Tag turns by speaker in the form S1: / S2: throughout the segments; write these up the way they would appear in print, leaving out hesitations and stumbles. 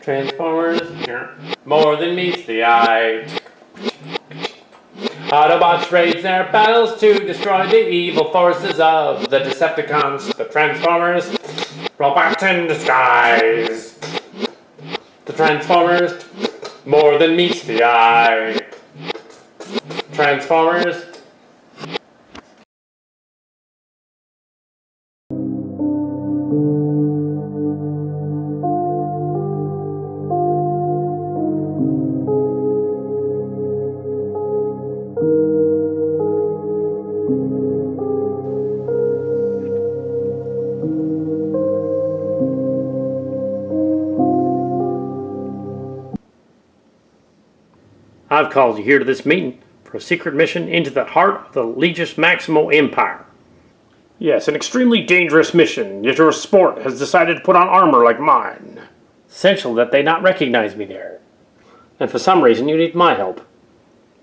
S1: Transformers, more than meets the eye. Autobots rage their battles to destroy the evil forces of the Decepticons, the Transformers, robots in disguise. The Transformers, more than meets the eye. Transformers.
S2: I've called you here to this meeting for a secret mission into the heart of the League Maximo Empire. Yes, an extremely dangerous mission, yet your sport has decided to put on armor like mine. Essential that they not recognize me there. And for some reason you need my help.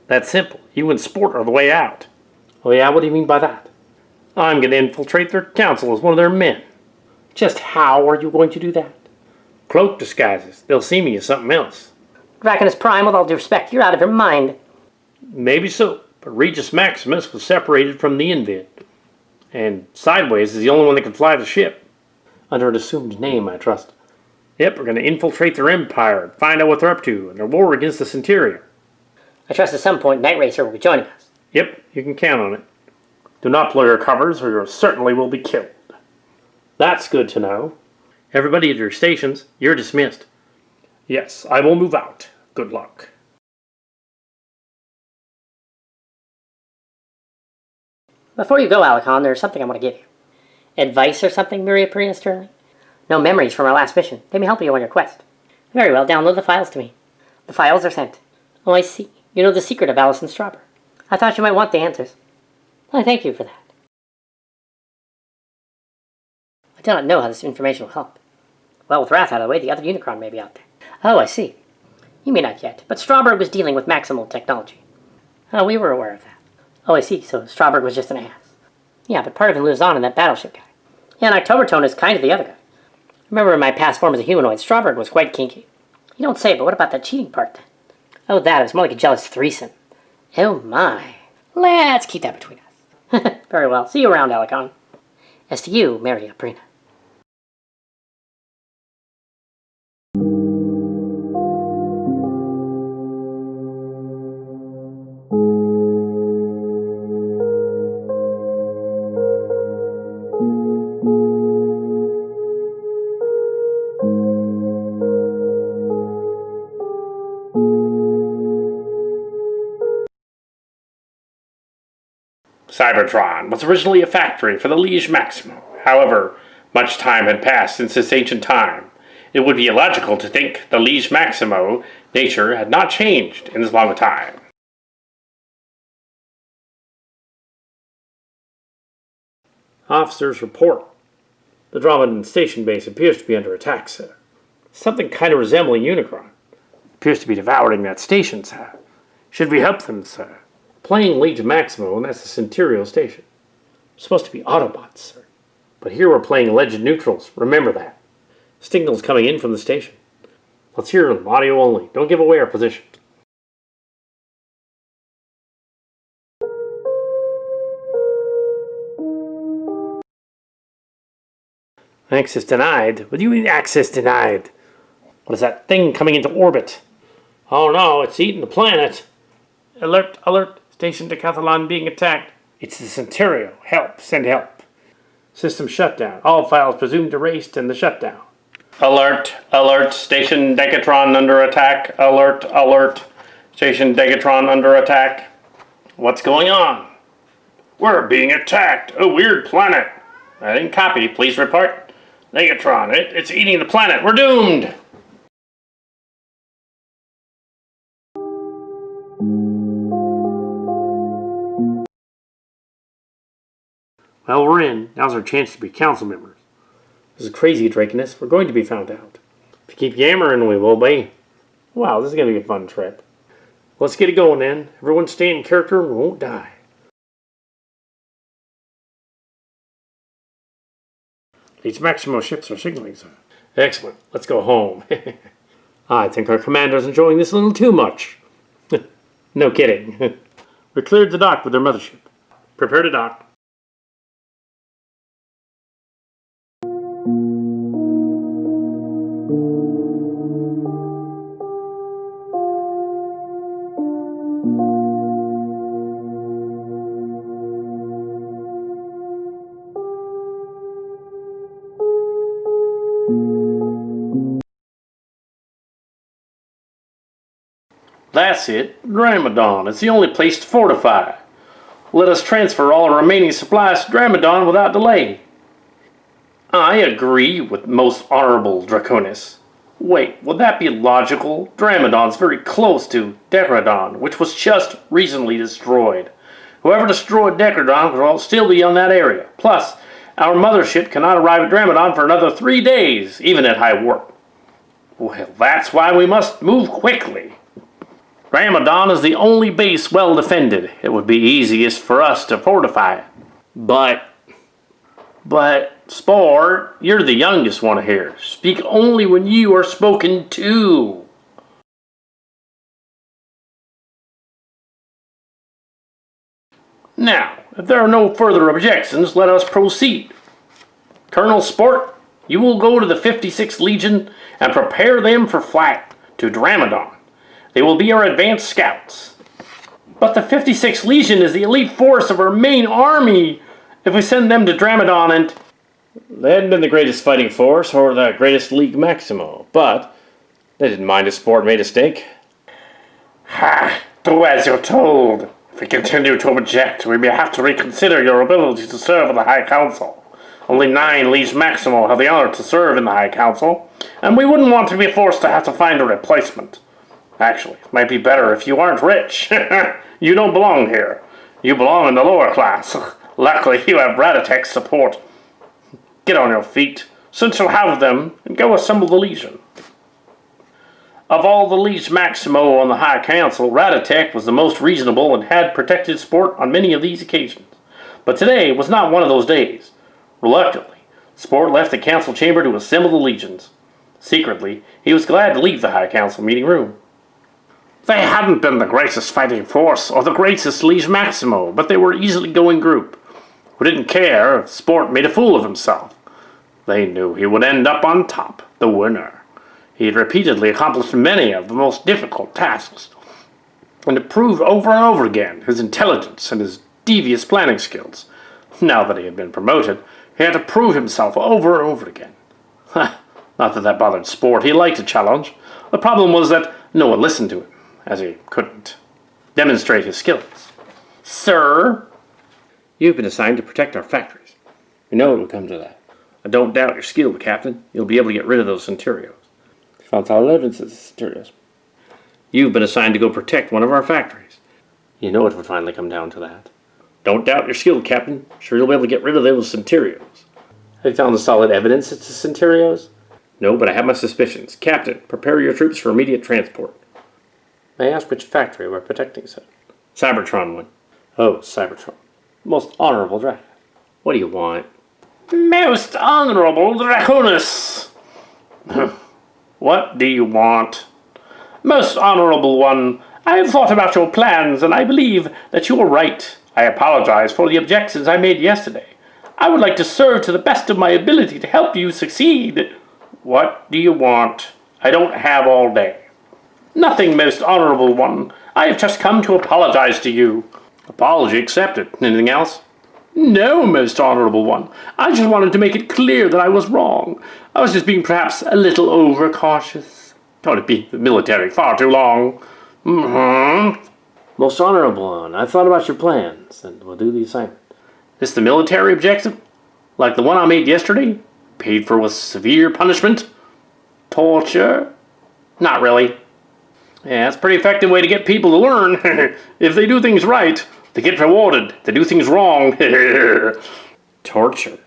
S2: That's simple. You and sport are the way out. Oh yeah, what do you mean by that? I'm going to infiltrate their council as one of their men. Just how are you going to do that? Cloak disguises. They'll see me as something else.
S3: Draconis Prime, with all due respect, you're out of your mind.
S2: Maybe so, but Regis Maximus was separated from the Invid. And Sideways is the only one that can fly the ship. Under an assumed name, I trust. Yep, we're going to infiltrate their empire and find out what they're up to and their war against the Centirios.
S3: I trust at some point Night Racer will be joining us.
S2: Yep, you can count on it. Do not blow your covers or you certainly will be killed. That's good to know. Everybody at your stations, you're dismissed. Yes, I will move out. Good luck.
S3: Before you go, Alicon, there's something I want to give you. Advice or something, Maria Perina Sterling? No memories from our last mission. They may help you on your quest. Very well, download the files to me. The files are sent. Oh, I see. You know the secret of Alison Strauber. I thought you might want the answers. I thank you for that. I do not know how this information will help. Well, with Wrath out of the way, the other Unicron may be out there. Oh, I see. You may not yet, but Strauberg was dealing with maximal technology. Oh, we were aware of that. Oh, I see, so Strauberg was just an ass. Yeah, but part of him lives on in that battleship guy. Yeah, and Octobertone is kind of the other guy. Remember in my past form as a humanoid, Strauberg was quite kinky. You don't say, but what about that cheating part then? Oh, that, it was more like a jealous threesome. Oh my. Let's keep that between us. Very well, see you around, Alicon. As to you, Maria Perina.
S2: Cybertron was originally a factory for the League Maximo. However, much time had passed since this ancient time. It would be illogical to think the League Maximo nature had not changed in this long a time. Officers report. The Dramadon station base appears to be under attack, sir. Something kind of resembling Unicron. Appears to be devouring that station, sir. Should we help them, sir? Playing League Maximo, and that's the Centirios station. We're supposed to be Autobots, sir. But here we're playing alleged neutrals. Remember that. Signals coming in from the station. Let's hear them, audio only. Don't give away our position. Access denied? What do you mean access denied? What is that thing coming into orbit? Oh no, it's eating the planet. Alert, alert. Station Decathatron being attacked. It's the Centirios. Help, send help. System shutdown. All files presumed erased in the shutdown. Alert, alert. Station Decathatron under attack. Alert, alert. Station Decathatron under attack. What's going on? We're being attacked. A weird planet. I didn't copy. Please report. Decathatron, it's eating the planet. We're doomed. Well, we're in. Now's our chance to be council members. This is crazy, Draconis. We're going to be found out. If you keep yammering, we will be. Wow, this is going to be a fun trip. Let's get it going then. Everyone stay in character and we won't die. These Maximo ships are signaling, sir. Excellent. Let's go home. I think our commander's enjoying this a little too much. No kidding. We cleared the dock with their mothership. Prepare to dock. That's it. Dramadon. It's the only place to fortify. Let us transfer all our remaining supplies to Dramadon without delay. I agree with most honorable Draconis. Wait, would that be logical? Dramadon's very close to Decathatron, which was just recently destroyed. Whoever destroyed Decathatron will still be on that area. Plus, our mothership cannot arrive at Dramadon for another 3 days, even at high warp. Well, that's why we must move quickly. Dramadon is the only base well defended. It would be easiest for us to fortify it. But, Sport, you're the youngest one here. Speak only when you are spoken to. Now, if there are no further objections, let us proceed. Colonel Sport, you will go to the 56th Legion and prepare them for flight to Dramadon. They will be our advanced scouts. But the 56th Legion is the elite force of our main army. If we send them to Dramadon and... They hadn't been the greatest fighting force or the greatest League Maximo, but they didn't mind if Sport made a stake.
S4: Ha! Do as you're told. If we continue to object, we may have to reconsider your ability to serve in the High Council. Only 9 League Maximo have the honor to serve in the High Council, and we wouldn't want to be forced to have to find a replacement. Actually, it might be better if you aren't rich. You don't belong here. You belong in the lower class. Luckily, you have Radatek's support. Get on your feet, since you'll have them, and go assemble the Legion. Of all the League Maximo on the High Council, Radatek was the most reasonable and had protected Sport on many of these occasions. But today was not one of those days. Reluctantly, Sport left the council chamber to assemble the legions. Secretly, he was glad to leave the High Council meeting room. They hadn't been the greatest fighting force or the greatest League Maximo, but they were an easily going group who didn't care if Sport made a fool of himself. They knew he would end up on top, the winner. He had repeatedly accomplished many of the most difficult tasks, and it proved over and over again his intelligence and his devious planning skills. Now that he had been promoted, he had to prove himself over and over again. Not that bothered Sport. He liked a challenge. The problem was that no one listened to him, as he couldn't demonstrate his skills. Sir, you've been assigned to protect our factories. We know it will come to that. I don't doubt your skill, Captain. You'll be able to get rid of those Centirios. Found solid evidence of the Centirios. You've been assigned to go protect one of our factories. You know it would finally come down to that. Don't doubt your skill, Captain. Sure you'll be able to get rid of those Centirios. Have you found the solid evidence it's the Centirios? No, but I have my suspicions. Captain, prepare your troops for immediate transport. May I ask which factory we're protecting, sir? Cybertron one. Oh, Cybertron. Most honorable Drac. What do you want? Most honorable Draconis. What do you want? Most honorable one, I have thought about your plans, and I believe that you are right. I apologize for the objections I made yesterday. I would like to serve to the best of my ability to help you succeed. What do you want? I don't have all day. Nothing, most honorable one. I have just come to apologize to you. Apology accepted. Anything else? No, most honorable one. I just wanted to make it clear that I was wrong. I was just being perhaps a little overcautious. Don't it be the military far too long. Most honorable one, I've thought about your plans, and we'll do the assignment. This the military objective? Like the one I made yesterday? Paid for with severe punishment? Torture? Not really. Yeah, it's a pretty effective way to get people to learn. If they do things right, they get rewarded. They do things wrong. Torture.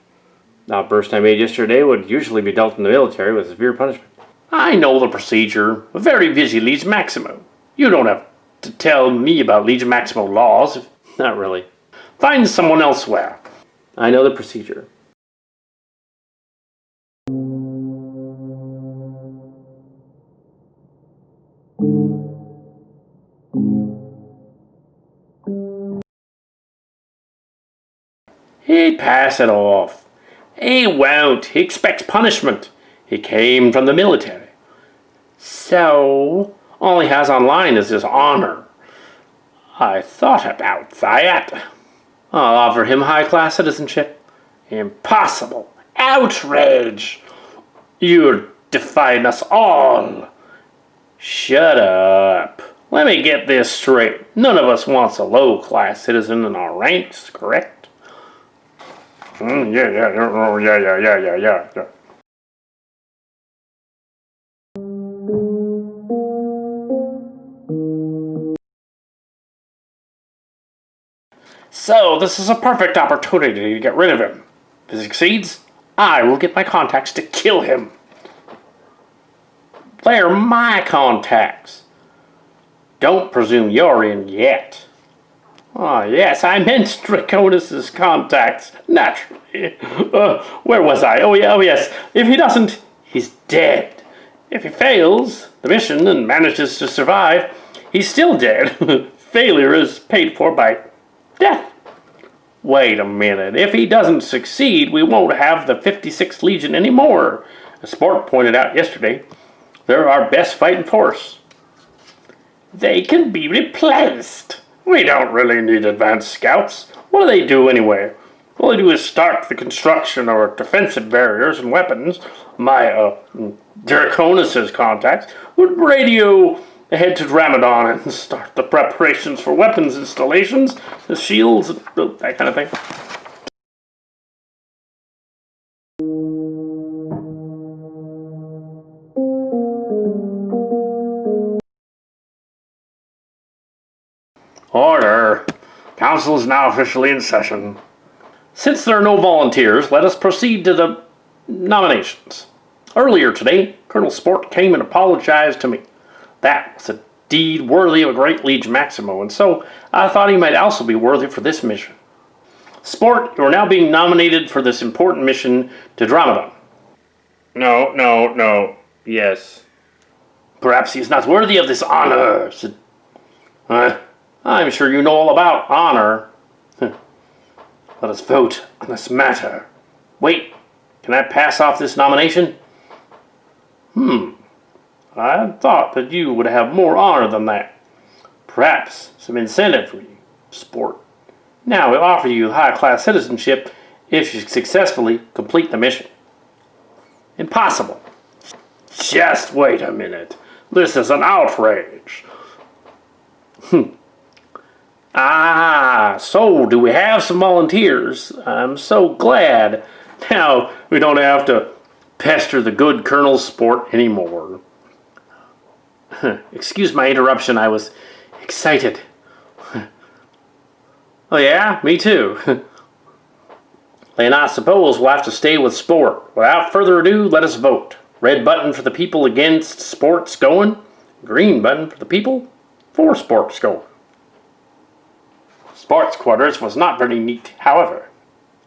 S4: The outburst I made yesterday would usually be dealt in the military with severe punishment. I know the procedure. A very busy League Maximo. You don't have to tell me about League Maximo laws. Not really. Find someone elsewhere. I know the procedure. He'd pass it off. He won't. He expects punishment. He came from the military. So, all he has online is his honor. I thought about that. I'll offer him high-class citizenship. Impossible. Outrage. You're defying us all. Shut up. Let me get this straight. None of us wants a low-class citizen in our ranks, correct? Yeah. So, this is a perfect opportunity to get rid of him. If he succeeds, I will get my contacts to kill him. They're my contacts. Don't presume you're in yet. Oh, yes, I meant Draconis' contacts, naturally. Where was I? Oh, yes. If he doesn't, he's dead. If he fails the mission and manages to survive, he's still dead. Failure is paid for by death. Wait a minute. If he doesn't succeed, we won't have the 56th Legion anymore. As Sport pointed out yesterday, they're our best fighting force. They can be replaced. We don't really need advanced scouts. What do they do anyway? All they do is start the construction of defensive barriers and weapons. My Draconis' contacts would radio ahead to Dramadon and start the preparations for weapons installations, the shields, that kind of thing. Order. Council is now officially in session. Since there are no volunteers, let us proceed to the nominations. Earlier today, Colonel Sport came and apologized to me. That was a deed worthy of a great League Maximo, and so I thought he might also be worthy for this mission. Sport, you are now being nominated for this important mission to Dramadon. No. Yes. Perhaps he is not worthy of this honor, said... I'm sure you know all about honor. Let us vote on this matter. Wait, can I pass off this nomination? I thought that you would have more honor than that. Perhaps some incentive for you, Sport. Now we'll offer you high-class citizenship if you successfully complete the mission. Impossible. Just wait a minute. This is an outrage. So do we have some volunteers? I'm so glad. Now we don't have to pester the good Colonel Sport anymore. Excuse my interruption, I was excited. Oh yeah, me too. Then I suppose we'll have to stay with Sport. Without further ado, let us vote. Red button for the people against Sport's going. Green button for the people for Sport's going. Sport's quarters was not very neat, however.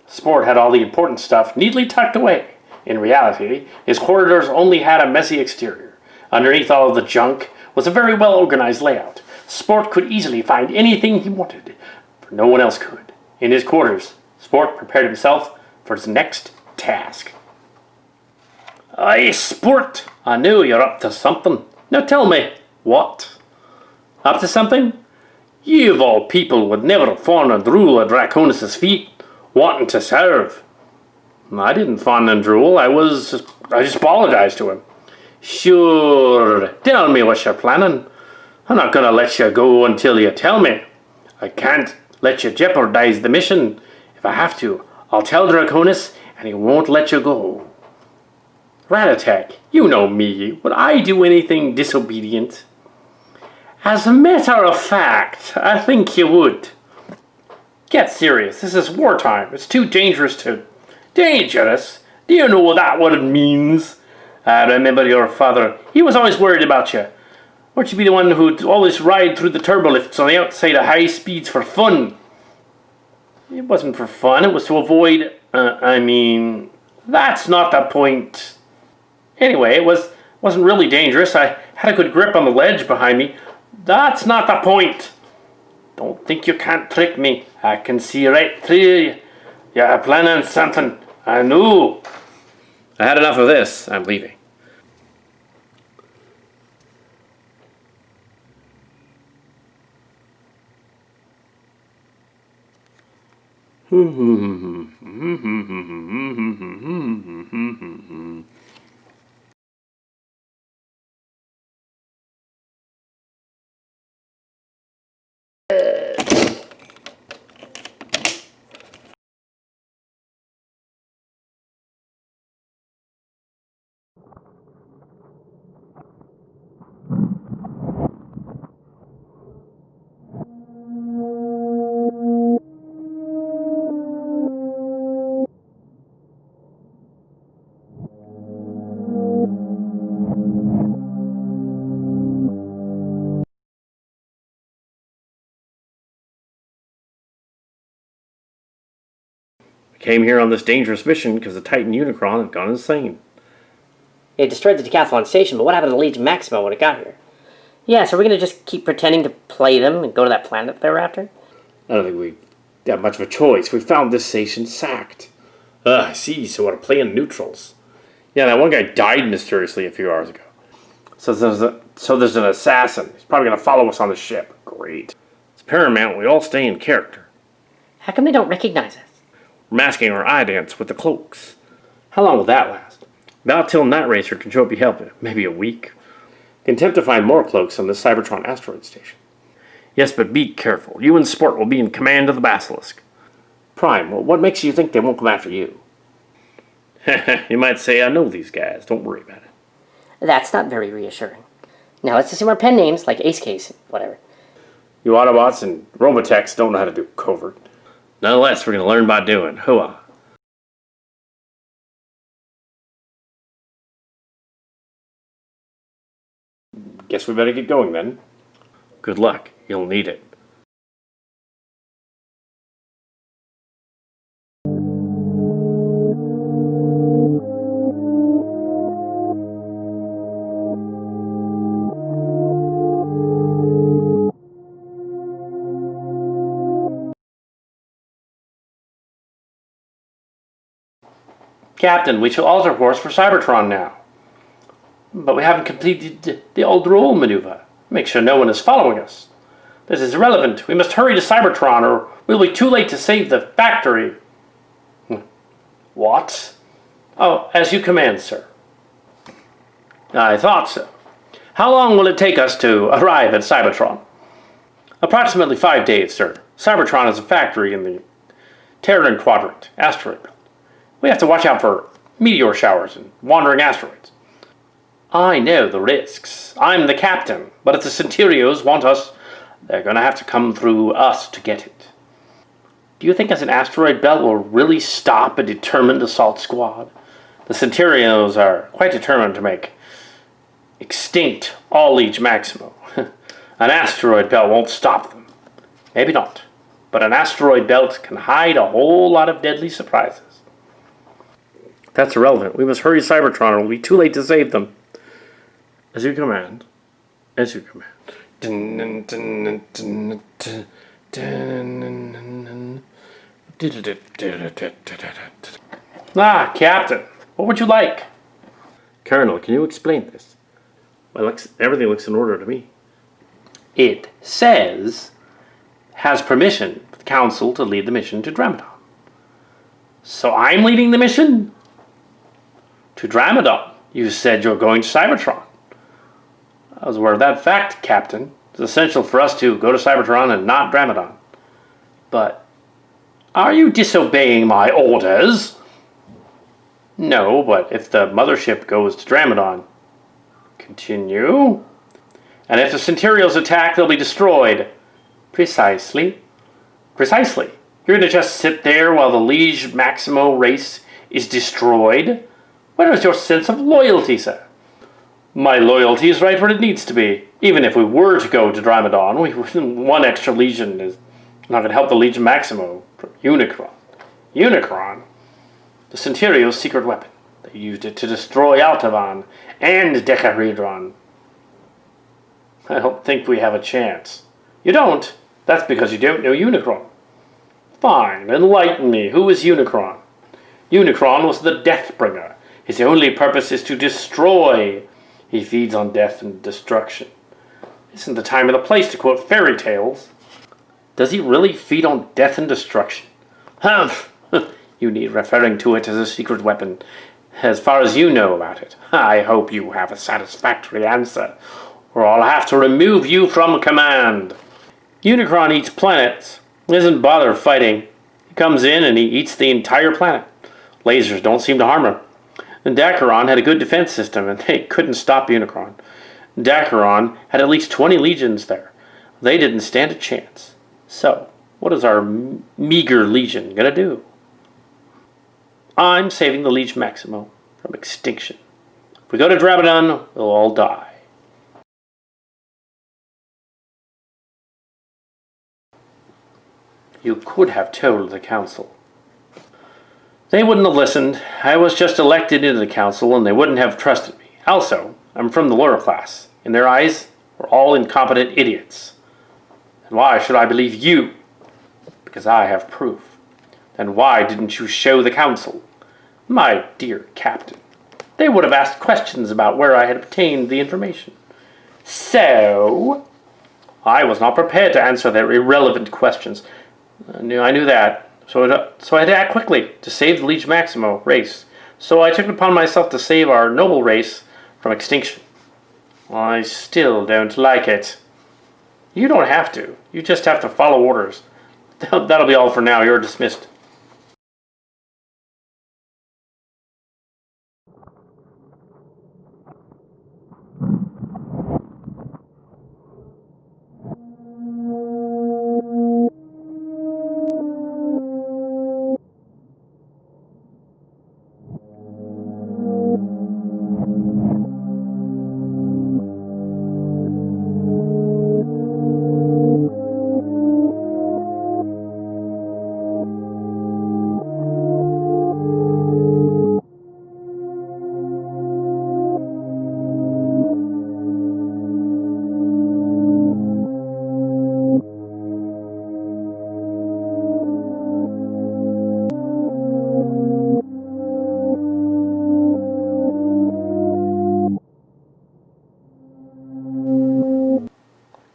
S4: Sport had all the important stuff neatly tucked away. In reality, his corridors only had a messy exterior. Underneath all of the junk was a very well-organized layout. Sport could easily find anything he wanted, for no one else could. In his quarters, Sport prepared himself for his next task. Aye, Sport, I knew you're up to something. Now tell me, what? Up to something? You of all people would never fawn and drool at Draconis' feet, wanting to serve. I didn't fawn and drool, I just apologized to him. Sure, tell me what you're planning. I'm not gonna let you go until you tell me. I can't let you jeopardize the mission. If I have to, I'll tell Draconis and he won't let you go. Rat-a-tack, you know me. Would I do anything disobedient? As a matter of fact, I think you would. Get serious. This is wartime. It's too dangerous to... Dangerous? Do you know what it means? I remember your father. He was always worried about you. Weren't you be the one who'd always ride through the turbolifts on the outside of high speeds for fun? It wasn't for fun. It was to avoid... that's not the point. Anyway, it wasn't really dangerous. I had a good grip on the ledge behind me. That's not the point. Don't think you can't trick me. I can see right through you. Yeah, planning something. I knew.
S2: I had enough of this. I'm leaving. Came here on this dangerous mission because the Titan Unicron had gone insane.
S3: It destroyed the Decathlon station, but what happened to League Maximo when it got here? Yeah, so we're going to just keep pretending to play them and go to that planet they were after?
S2: I don't think we got much of a choice. We found this station sacked. I see, so we're playing neutrals. Yeah, that one guy died mysteriously a few hours ago. So there's an assassin. He's probably going to follow us on the ship. Great. It's paramount we all stay in character.
S3: How come they don't recognize us?
S2: We're masking our eye dance with the cloaks. How long will that last? About till Night Racer can show up your help. Maybe a week. Can attempt to find more cloaks on this Cybertron asteroid station. Yes, but be careful. You and Sport will be in command of the Basilisk. Prime, well, what makes you think they won't come after you? You might say I know these guys. Don't worry about it.
S3: That's not very reassuring. Now let's assume our pen names, like Ace Case, whatever.
S2: You Autobots and Robotechs don't know how to do covert. Nonetheless, we're going to learn by doing. Hooah. Guess we better get going then. Good luck. You'll need it.
S4: Captain, we shall alter course for Cybertron now. But we haven't completed the old roll maneuver. Make sure no one is following us. This is irrelevant. We must hurry to Cybertron or we'll be too late to save the factory. What? Oh, as you command, sir. I thought so. How long will it take us to arrive at Cybertron? Approximately 5 days, sir. Cybertron is a factory in the Terran Quadrant, asteroid belt. We have to watch out for meteor showers and wandering asteroids. I know the risks. I'm the captain, but if the Centirios want us, they're going to have to come through us to get it. Do you think as an asteroid belt will really stop a determined assault squad? The Centirios are quite determined to make extinct all League Maximo. An asteroid belt won't stop them. Maybe not, but an asteroid belt can hide a whole lot of deadly surprises.
S2: That's irrelevant. We must hurry to Cybertron or we'll be too late to save them. As you command. As you command.
S4: Ah, Captain, what would you like?
S2: Colonel, can you explain this? Well, everything looks in order to me.
S4: It says, has permission for the Council to lead the mission to Dramadon. So I'm leading the mission? To Dramadon. You said you're going to Cybertron. I was aware of that fact, Captain. It's essential for us to go to Cybertron and not Dramadon. But are you disobeying my orders? No, but if the mothership goes to Dramadon, continue. And if the Centirios attack, they'll be destroyed. Precisely. Precisely. You're going to just sit there while the League Maximo race is destroyed? Where is your sense of loyalty, sir? My loyalty is right where it needs to be. Even if we were to go to Dramadon, one extra legion is not going to help the League Maximo from Unicron. Unicron? The Centirios' secret weapon. They used it to destroy Altavan and Decathatron. I don't think we have a chance. You don't? That's because you don't know Unicron.
S2: Fine, enlighten me. Who is Unicron? Unicron was the Deathbringer. His only purpose is to destroy. He feeds on death and destruction. Isn't the time or the place to quote fairy tales. Does he really feed on death and destruction? Humph! You need referring to it as a secret weapon. As far as you know about it, I hope you have a satisfactory answer, or I'll have to remove you from command. Unicron eats planets. He doesn't bother fighting. He comes in and he eats the entire planet. Lasers don't seem to harm him. And Dakaron had a good defense system, and they couldn't stop Unicron. Dakaron had at least 20 legions there. They didn't stand a chance. So, what is our meager legion gonna do? I'm saving the League Maximo from extinction. If we go to Dramadon, we'll all die. You could have told the council. They wouldn't have listened. I was just elected into the council, and they wouldn't have trusted me. Also, I'm from the lower class. In their eyes, we're all incompetent idiots. And why should I believe you? Because I have proof. Then why didn't you show the council? My dear Captain, they would have asked questions about where I had obtained the information. So, I was not prepared to answer their irrelevant questions. I knew that. So I had to act quickly to save the League Maximo race. So I took it upon myself to save our noble race from extinction. I still don't like it. You don't have to. You just have to follow orders. That'll be all for now. You're dismissed.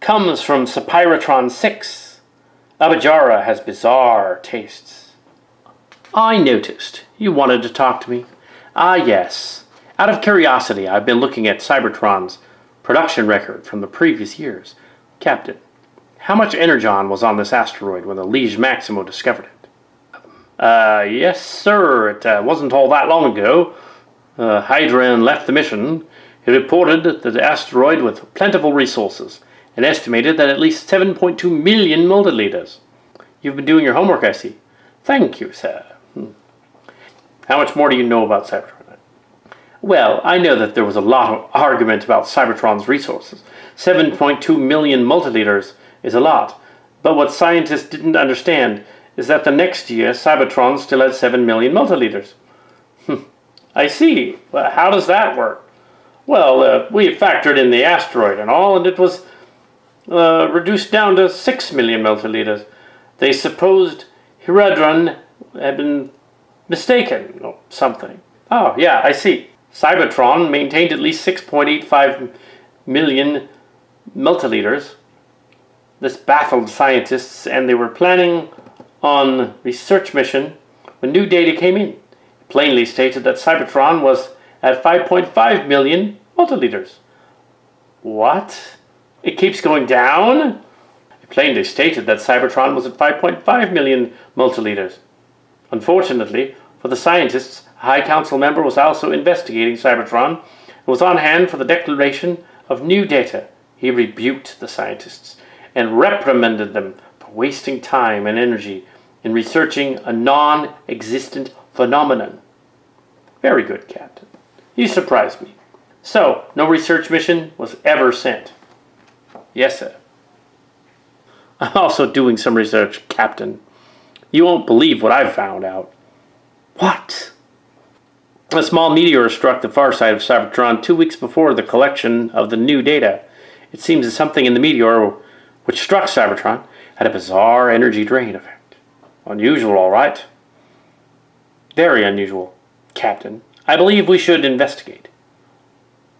S2: Comes from Sapirotron 6. Abajara has bizarre tastes. I noticed you wanted to talk to me. Ah, yes. Out of curiosity, I've been looking at Cybertron's production record from the previous years. Captain, how much energon was on this asteroid when the League Maximo discovered it? Yes, sir. It wasn't all that long ago. Hydran left the mission. He reported that the asteroid with plentiful resources, and estimated that at least 7.2 million milliliters. You've been doing your homework, I see. Thank you, sir. How much more do you know about Cybertron? Well, I know that there was a lot of argument about Cybertron's resources. 7.2 million milliliters is a lot, but what scientists didn't understand is that the next year Cybertron still had 7 million milliliters. I see. Well, how does that work? Well, we factored in the asteroid and all, and it was reduced down to 6 million milliliters. They supposed Hiradron had been mistaken or something. Oh, yeah, I see. Cybertron maintained at least 6.85 million milliliters. This baffled scientists, and they were planning on research mission when new data came in. It plainly stated that Cybertron was at 5.5 million milliliters. What? It keeps going down? It plainly stated that Cybertron was at 5.5 million milliliters. Unfortunately, for the scientists, a High Council member was also investigating Cybertron and was on hand for the declaration of new data. He rebuked the scientists and reprimanded them for wasting time and energy in researching a non-existent phenomenon. Very good, Captain. You surprised me. So, no research mission was ever sent. Yes, sir. I'm also doing some research, Captain. You won't believe what I've found out. What? A small meteor struck the far side of Cybertron 2 weeks before the collection of the new data. It seems that something in the meteor which struck Cybertron had a bizarre energy drain effect.
S4: Unusual, all right. Very unusual, Captain. I believe we should investigate.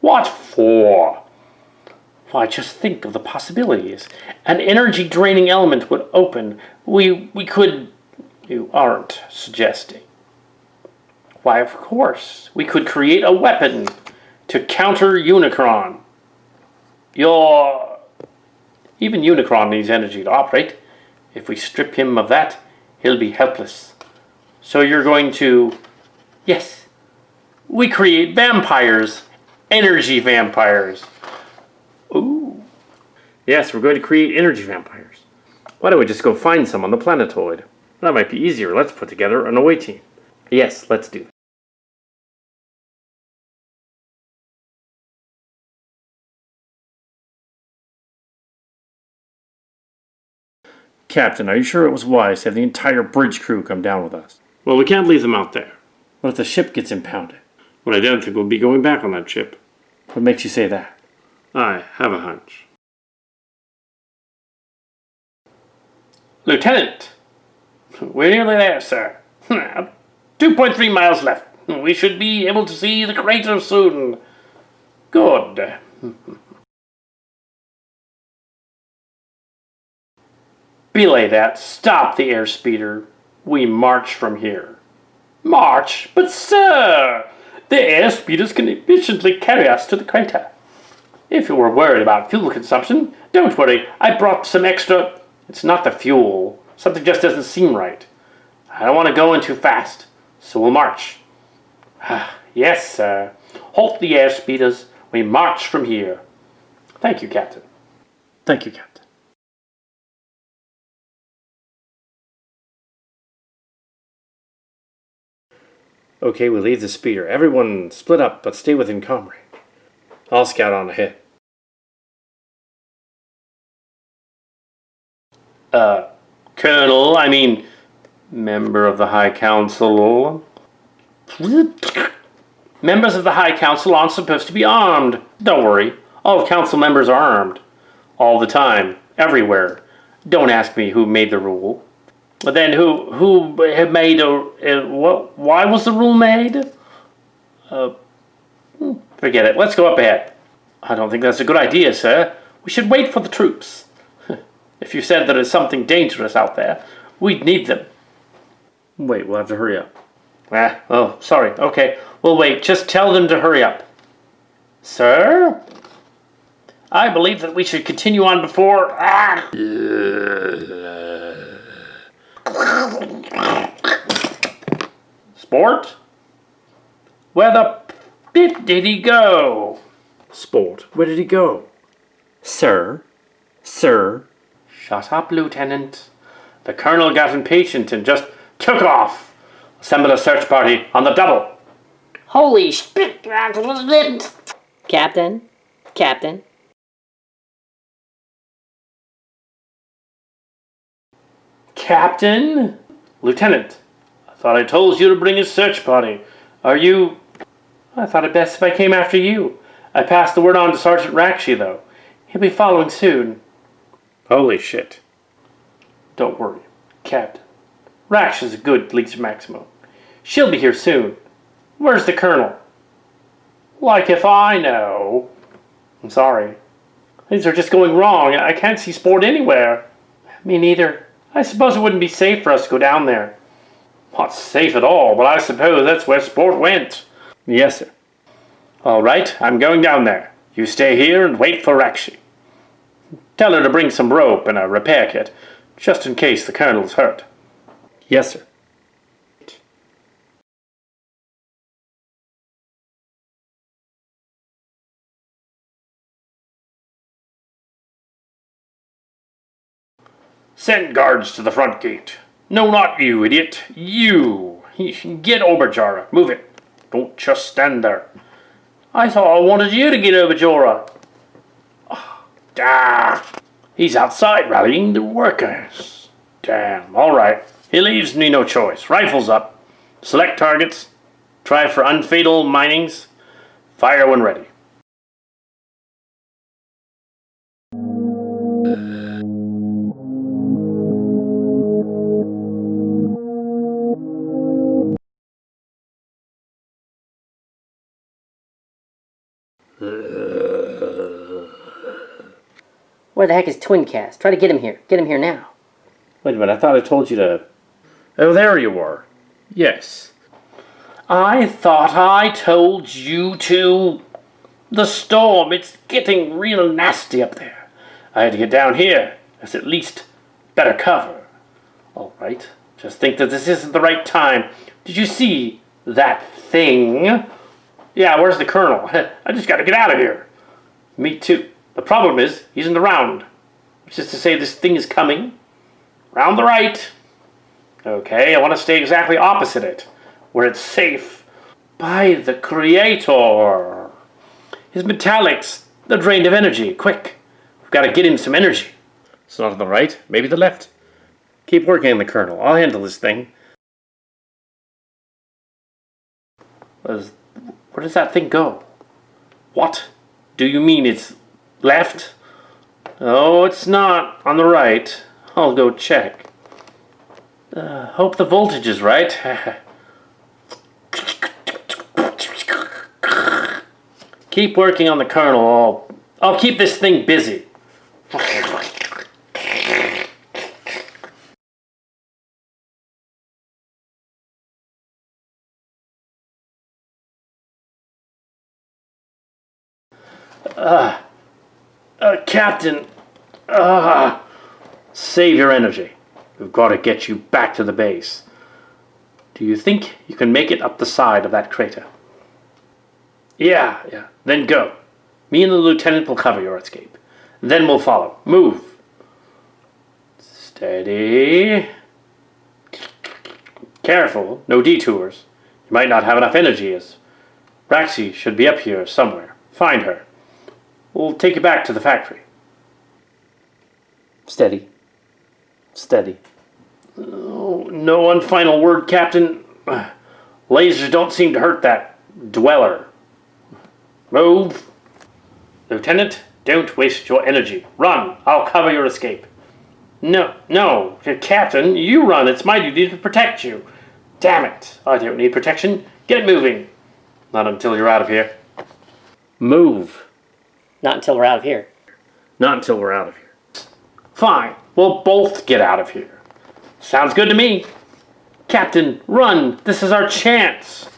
S4: What for? Why, just think of the possibilities. An energy-draining element would open. We could... You aren't suggesting. Why, of course. We could create a weapon to counter Unicron. Even Unicron needs energy to operate. If we strip him of that, he'll be helpless. So you're going to... Yes. We create vampires. Energy vampires. Ooh.
S2: Yes, we're going to create energy vampires. Why don't we just go find some on the planetoid? That might be easier. Let's put together an away team. Yes, let's do that. Captain, are you sure it was wise to have the entire bridge crew come down with us? Well, we can't leave them out there. What if the ship gets impounded? Well, I don't think we'll be going back on that ship. What makes you say that? I have a hunch.
S4: Lieutenant, we're nearly there, sir. 2.3 miles left. We should be able to see the crater soon. Good. Belay that. Stop the airspeeder. We march from here. March? But, sir, the airspeeders can efficiently carry us to the crater. If you were worried about fuel consumption, don't worry. I brought some extra... It's not the fuel. Something just doesn't seem right. I don't want to go in too fast, so we'll march. Yes, sir. Halt the airspeeders. We march from here. Thank you, Captain.
S2: Thank you, Captain. Okay, we leave the speeder. Everyone split up, but stay within comm range. I'll scout on ahead.
S4: Colonel, member of the High Council. Members of the High Council aren't supposed to be armed. Don't worry, all council members are armed. All the time, everywhere. Don't ask me who made the rule. But then who had made what? Why was the rule made? Forget it. Let's go up ahead. I don't think that's a good idea, sir. We should wait for the troops. If you said there is something dangerous out there, we'd need them.
S2: Wait, we'll have to hurry up.
S4: Oh, sorry. Okay, we'll wait. Just tell them to hurry up. Sir? I believe that we should continue on before... Sport? Where the bit did he go?
S2: Sport, where did he go? Sir? Sir?
S4: Shut up, Lieutenant. The Colonel got impatient and just took off. Assemble a search party on the double.
S3: Holy shit! Captain? Captain?
S4: Captain? Lieutenant, I thought I told you to bring a search party. Are you... I thought it best if I came after you. I passed the word on to Sergeant Rakshi, though. He'll be following soon.
S2: Holy shit.
S4: Don't worry, Captain. Raksh is a good League Maximo. She'll be here soon. Where's the Colonel? Like if I know. I'm sorry. Things are just going wrong. I can't see Sport anywhere. Me neither. I suppose it wouldn't be safe for us to go down there. Not safe at all, but I suppose that's where Sport went.
S2: Yes, sir.
S4: All right, I'm going down there. You stay here and wait for Rakshi. Tell her to bring some rope and a repair kit, just in case the Colonel's hurt.
S2: Yes, sir.
S4: Send guards to the front gate. No, not you, idiot. You. Get over, Jara. Move it. Don't just stand there. I thought I wanted you to get over, Jara. He's outside rallying the workers. Damn. All right. He leaves me no choice. Rifles up. Select targets. Try for unfatal minings. Fire when ready.
S3: Where the heck is Twincast? Try to get him here. Get him here now.
S2: Wait a minute, I thought I told you to... Oh, there you are. Yes.
S4: I thought I told you to... The storm, it's getting real nasty up there. I had to get down here. There's at least better cover. All right, just think that this isn't the right time. Did you see that thing? Yeah, where's the Colonel? I just gotta get out of here. Me too. The problem is, he's in the round. Which is to say this thing is coming. Round the right. Okay, I want to stay exactly opposite it. Where it's safe. By the Creator. His metallics, they're drained of energy. Quick. We've got to get him some energy.
S2: It's not on the right, maybe the left. Keep working on the Colonel. I'll handle this thing.
S4: Where does that thing go? What? Do you mean it's left? Oh, it's not on the right. I'll go check. Hope the voltage is right. Keep working on the Colonel. I'll keep this thing busy. Captain, save your energy. We've got to get you back to the base. Do you think you can make it up the side of that crater? Yeah. Then go. Me and the lieutenant will cover your escape. Then we'll follow. Move. Steady. Careful, no detours. You might not have enough energy as Raxi should be up here somewhere. Find her. We'll take you back to the factory.
S2: Steady. Steady.
S4: Oh, no one final word, Captain. Lasers don't seem to hurt that dweller. Move. Lieutenant, don't waste your energy. Run. I'll cover your escape. No. Captain, you run. It's my duty to protect you. Damn it. I don't need protection. Get moving. Not until you're out of here. Move.
S3: Not until we're out of here.
S2: Not until we're out of here.
S4: Fine. We'll both get out of here. Sounds good to me. Captain, run. This is our chance.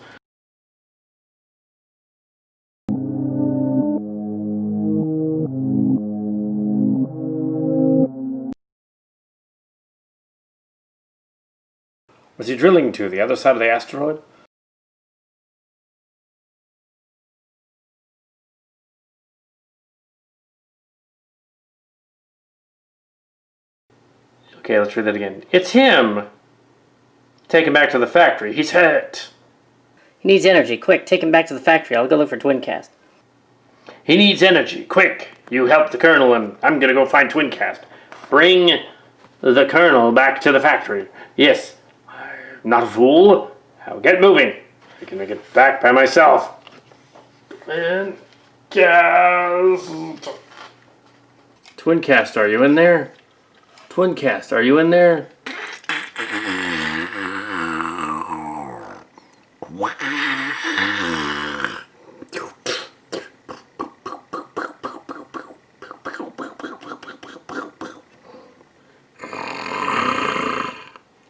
S2: Was he drilling to the other side of the asteroid?
S4: Okay, let's read that again. It's him. Take him back to the factory. He's hurt.
S3: He needs energy. Quick, take him back to the factory. I'll go look for Twincast.
S4: He needs energy. Quick. You help the Colonel and I'm going to go find Twincast. Bring the Colonel back to the factory. Yes. I'm not a fool. I'll get moving. I can make it back by myself. And gas.
S2: Twincast, are you in there? Twincast, are you in there?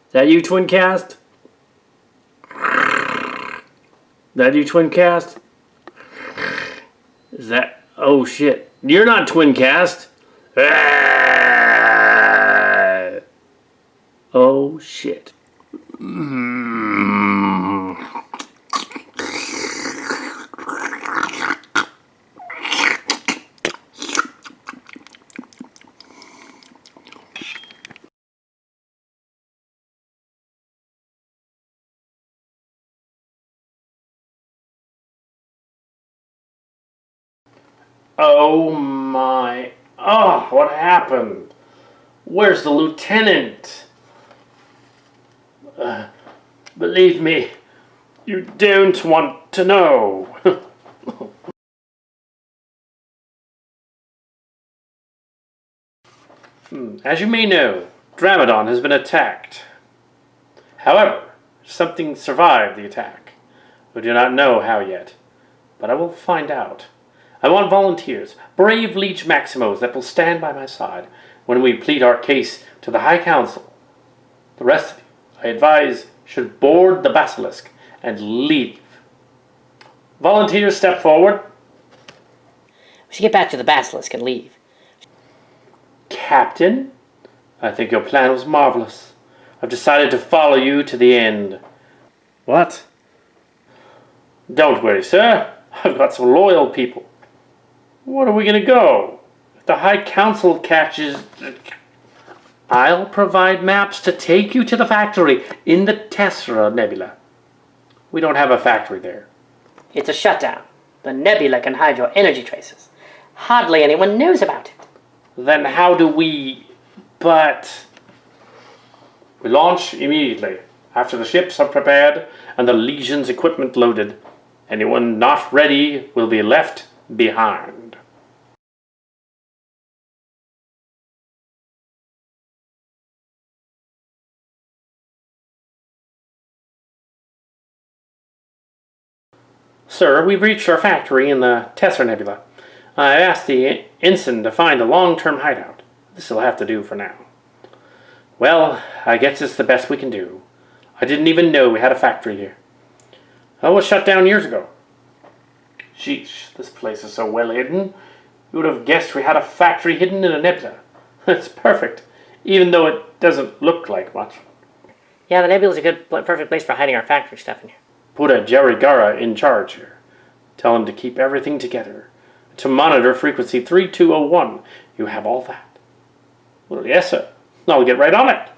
S2: Is that you, Twincast? That you, Twincast? Is that... Oh, shit. You're not Twincast. Oh, shit.
S4: Oh my. Oh, what happened? Where's the lieutenant? Believe me, you don't want to know. As you may know, Dramadon has been attacked. However, something survived the attack. We do not know how yet, but I will find out.
S2: I want volunteers, brave League Maximos that will stand by my side when we plead our case to the High Council. The rest of you, I advise, should board the Basilisk and leave. Volunteers, step forward.
S3: We should get back to the Basilisk and leave.
S2: Captain, I think your plan was marvelous. I've decided to follow you to the end. What? Don't worry, sir. I've got some loyal people. Where are we going to go? If the High Council catches... I'll provide maps to take you to the factory in the Tessera Nebula. We don't have a factory there.
S3: It's a shutdown. The nebula can hide your energy traces. Hardly anyone knows about it.
S2: Then how do we... But... We launch immediately, after the ships are prepared and the Legion's equipment loaded. Anyone not ready will be left behind. Sir, we've reached our factory in the Tessera Nebula. I asked the ensign to find a long-term hideout. This will have to do for now. Well, I guess it's the best we can do. I didn't even know we had a factory here. I was shut down years ago. Sheesh, this place is so well hidden. You would have guessed we had a factory hidden in a nebula. It's perfect, even though it doesn't look like much.
S3: Yeah, the nebula's a perfect place for hiding our factory stuff in here.
S2: Put a Jerry Gara in charge here. Tell him to keep everything together. To monitor frequency 3201. You have all that. Well, yes, sir. I'll get right on it.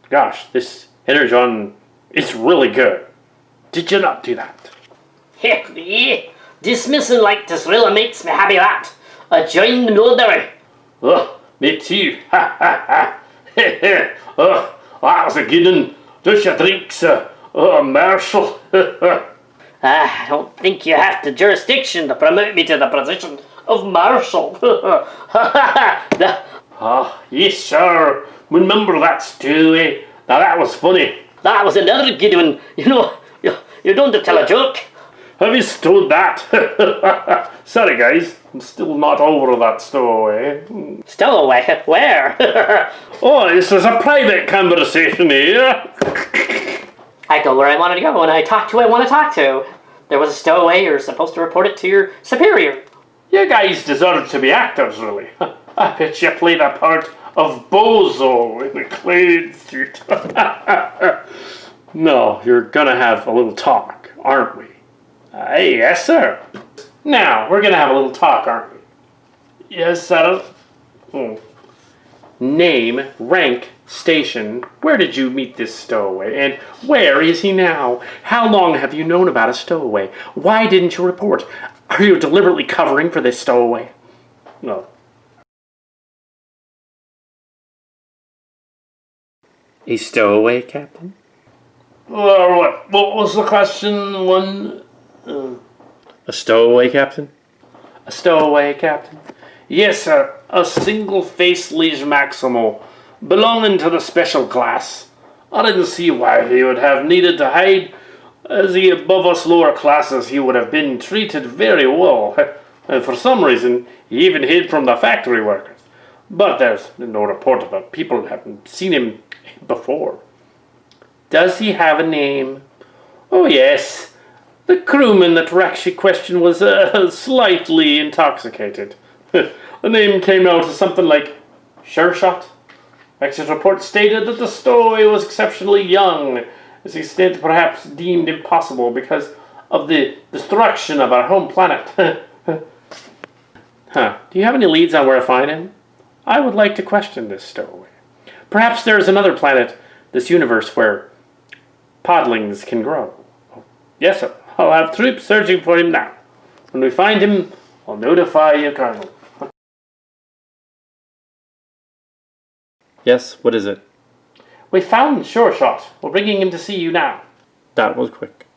S2: Gosh, this energon is really good. Did you not do that?
S3: Heck yeah. Dismissing like this really makes me happy that. I joined the military.
S2: Oh, me too. Ha ha ha. Oh, that was a good one. Just your drinks, Marshal.
S3: I don't think you have the jurisdiction to promote me to the position of Marshal.
S2: Ah, yes, sir. Remember that story? Now that was funny.
S3: That was another good one. You know, you don't tell a joke.
S2: Have you stood that? Sorry, guys. I'm still not over that stowaway.
S3: Stowaway? Where?
S2: Oh, this is a private conversation here.
S3: I go where I wanted to go, and I talk to who I want to talk to. There was a stowaway. You're supposed to report it to your superior.
S2: You guys deserve to be actors, really. I bet you played a part of Bozo in a clean suit. No, you're gonna have a little talk, aren't we? Yes, sir. Now, we're gonna have a little talk, aren't we? Yes, sir. Name, rank, station. Where did you meet this stowaway? And where is he now? How long have you known about a stowaway? Why didn't you report? Are you deliberately covering for this stowaway? No. A stowaway, Captain? What was the question? A stowaway, Captain? A stowaway, Captain? Yes, sir. A single-faced League Maximo, belonging to the special class. I didn't see why he would have needed to hide. As he above us lower classes, he would have been treated very well. And for some reason, he even hid from the factory workers. But there's no report about people haven't seen him before. Does he have a name? Oh, yes. The crewman that Rakshi questioned was slightly intoxicated. The name came out as something like Shershot. Exit report stated that the stowaway was exceptionally young, as he stated perhaps deemed impossible because of the destruction of our home planet. Huh. Do you have any leads on where to find him? I would like to question this stowaway. Perhaps there is another planet, this universe, where podlings can grow. Yes, sir. I'll have troops searching for him now. When we find him, I'll notify you, Colonel. Yes, what is it? We found Sure Shot. We're bringing him to see you now. That was quick.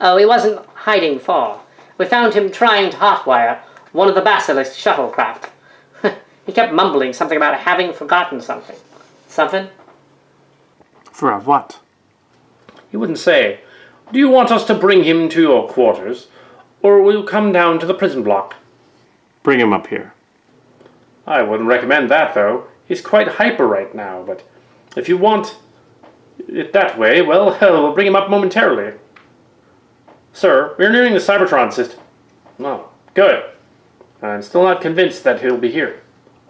S3: Oh, he wasn't hiding far. We found him trying to hotwire one of the Basilisk shuttlecraft. He kept mumbling something about having forgotten something. Something?
S2: For what? He wouldn't say. Do you want us to bring him to your quarters, or will you come down to the prison block? Bring him up here. I wouldn't recommend that, though. He's quite hyper right now, but if you want it that way, well, we'll bring him up momentarily. Sir, we're nearing the Cybertron system. Oh, good. I'm still not convinced that he'll be here.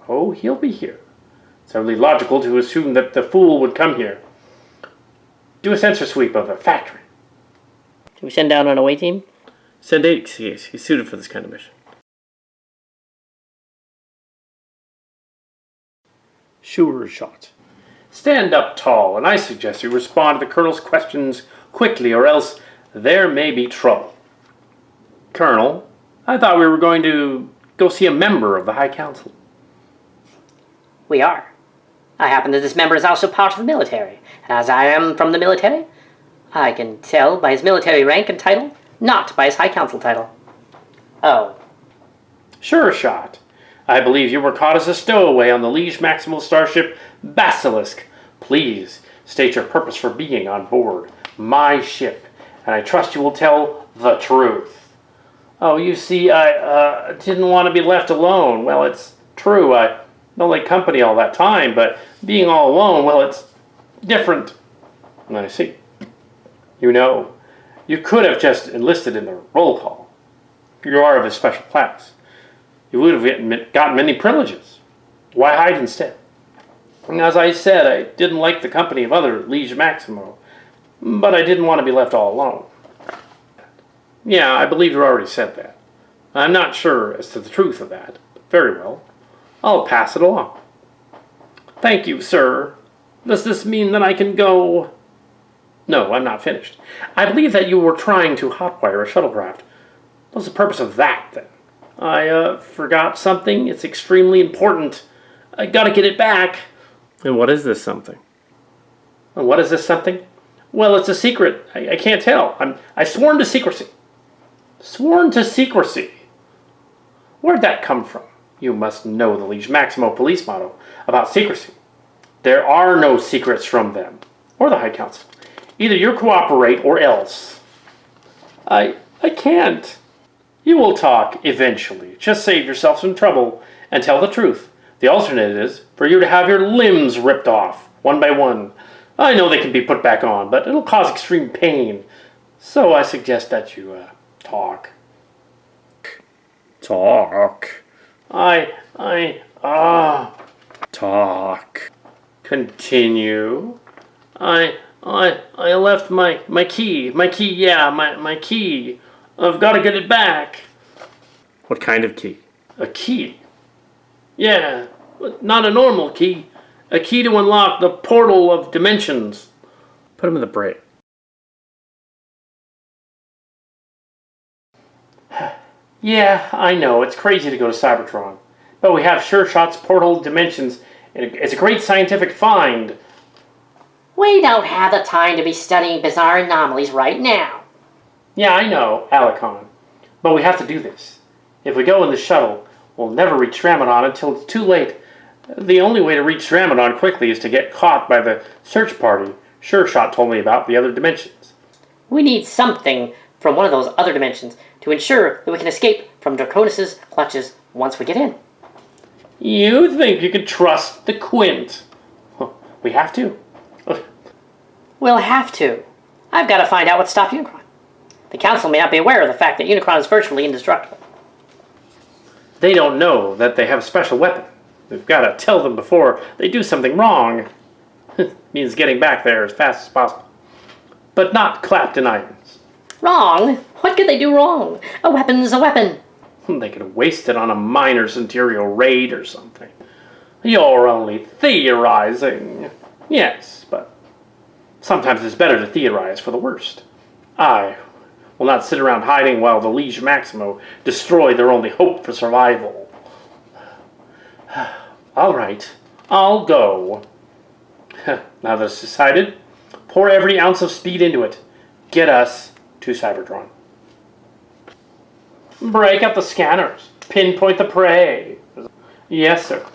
S2: Oh, he'll be here. It's only logical to assume that the fool would come here. Do a sensor sweep of the factory.
S3: Can we send down an away team?
S2: Send 8 CAs. He's suited for this kind of mission. Sure Shot. Stand up tall, and I suggest you respond to the Colonel's questions quickly, or else there may be trouble. Colonel, I thought we were going to go see a member of the High Council.
S3: We are. I happen that this member is also part of the military, and as I am from the military, I can tell by his military rank and title, not by his High Council title. Oh.
S2: Sure Shot. I believe you were caught as a stowaway on the League Maximo starship Basilisk. Please state your purpose for being on board my ship, and I trust you will tell the truth. Oh, you see, I didn't want to be left alone. Well, it's true. I don't like company all that time, but being all alone, well, it's different. I see. You know, you could have just enlisted in the roll call. You are of a special class. You would have gotten many privileges. Why hide instead? As I said, I didn't like the company of other League Maximo, but I didn't want to be left all alone. Yeah, I believe you already said that. I'm not sure as to the truth of that. Very well. I'll pass it along. Thank you, sir. Does this mean that I can go? No, I'm not finished. I believe that you were trying to hotwire a shuttlecraft. What's the purpose of that, then? I forgot something. It's extremely important. I gotta get it back. And what is this something? And what is this something? Well, it's a secret. I can't tell. I've sworn to secrecy. Sworn to secrecy? Where'd that come from? You must know the League Maximo police motto about secrecy. There are no secrets from them, or the High Council. Either you cooperate or else. I can't. You will talk eventually. Just save yourself some trouble and tell the truth. The alternate is for you to have your limbs ripped off, one by one. I know they can be put back on, but it'll cause extreme pain. So I suggest that you talk. Talk. Talk. Continue. I left my key. My key. I've got to get it back. What kind of key? A key. Yeah, not a normal key. A key to unlock the portal of dimensions. Put him in the break. Yeah, I know, it's crazy to go to Cybertron. But we have Sure Shot's portal dimensions. It's a great scientific find.
S3: We don't have the time to be studying bizarre anomalies right now.
S2: Yeah, I know, Alicon. But we have to do this. If we go in the shuttle, we'll never reach Dramadon until it's too late. The only way to reach Dramadon quickly is to get caught by the search party Sure Shot told me about the other dimensions.
S3: We need something from one of those other dimensions to ensure that we can escape from Draconis' clutches once we get in.
S2: You think you can trust the Quint? We have to.
S3: We'll have to. I've got to find out what stopped Unicron. The Council may not be aware of the fact that Unicron is virtually indestructible.
S2: They don't know that they have a special weapon. We've got to tell them before they do something wrong. Means getting back there as fast as possible. But not clapped in irons.
S3: Wrong? What could they do wrong? A weapon's a weapon.
S2: They could waste it on a minor Centirios raid or something. You're only theorizing. Yes, but sometimes it's better to theorize for the worst. I will not sit around hiding while the League Maximo destroy their only hope for survival. All right, I'll go. Now that it's decided, pour every ounce of speed into it. Get us to Cybertron. Break up the scanners. Pinpoint the prey. Yes, sir.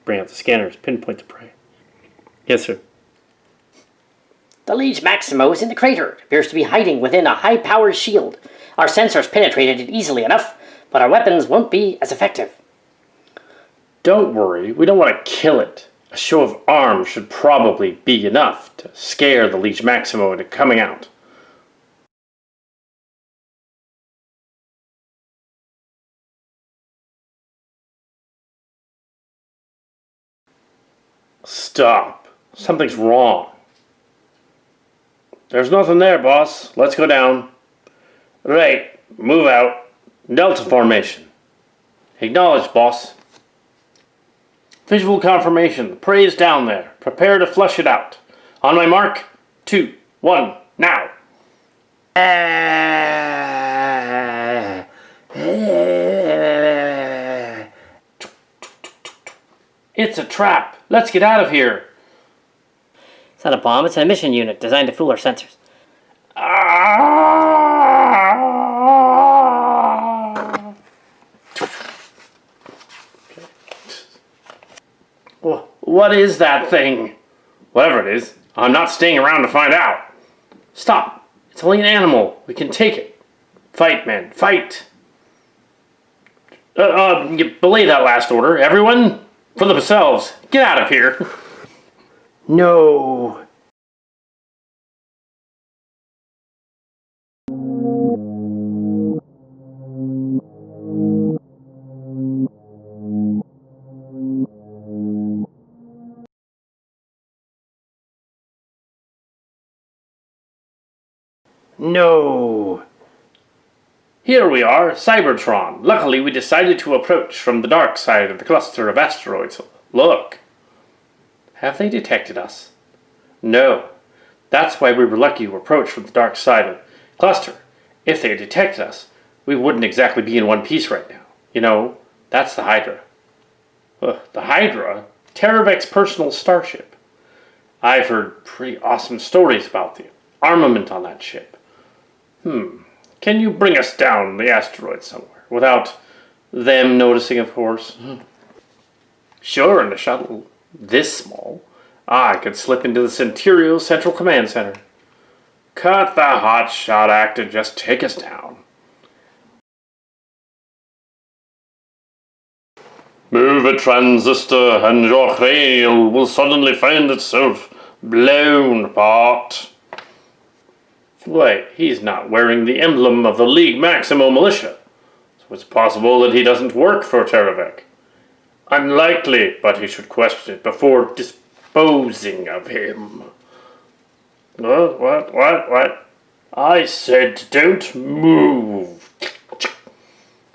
S2: Bring out the scanners. Pinpoint the prey. Yes, sir.
S3: The League Maximo is in the crater. It appears to be hiding within a high-powered shield. Our sensors penetrated it easily enough, but our weapons won't be as effective.
S2: Don't worry. We don't want to kill it. A show of arms should probably be enough to scare the League Maximo into coming out. Stop. Something's wrong. There's nothing there, boss. Let's go down. Right. Move out. Delta formation. Acknowledged, boss. Visual confirmation. The prey is down there. Prepare to flush it out. On my mark. 2, 1, now. It's a trap. Let's get out of here.
S3: It's not a bomb, it's an emission unit designed to fool our sensors.
S2: What is that thing? Whatever it is, I'm not staying around to find out. Stop. It's only an animal. We can take it. Fight, men. Fight. Belay that last order. Everyone, for themselves. Get out of here. No. No. Here we are, Cybertron. Luckily, we decided to approach from the dark side of the cluster of asteroids. Look. Have they detected us? No. That's why we were lucky to approach from the dark side of the cluster. If they had detected us, we wouldn't exactly be in one piece right now. You know, that's the Hydra. The Hydra? Terravek's personal starship. I've heard pretty awesome stories about the armament on that ship. Can you bring us down the asteroid somewhere? Without them noticing, of course. Sure, in a shuttle this small, I could slip into the Centirios Central Command Center. Cut the hotshot act and just take us down. Move a transistor and your cranial will suddenly find itself blown apart. Wait, he's not wearing the emblem of the League Maximo militia, so it's possible that he doesn't work for Terravek. Unlikely, but he should question it before disposing of him. What? I said don't move.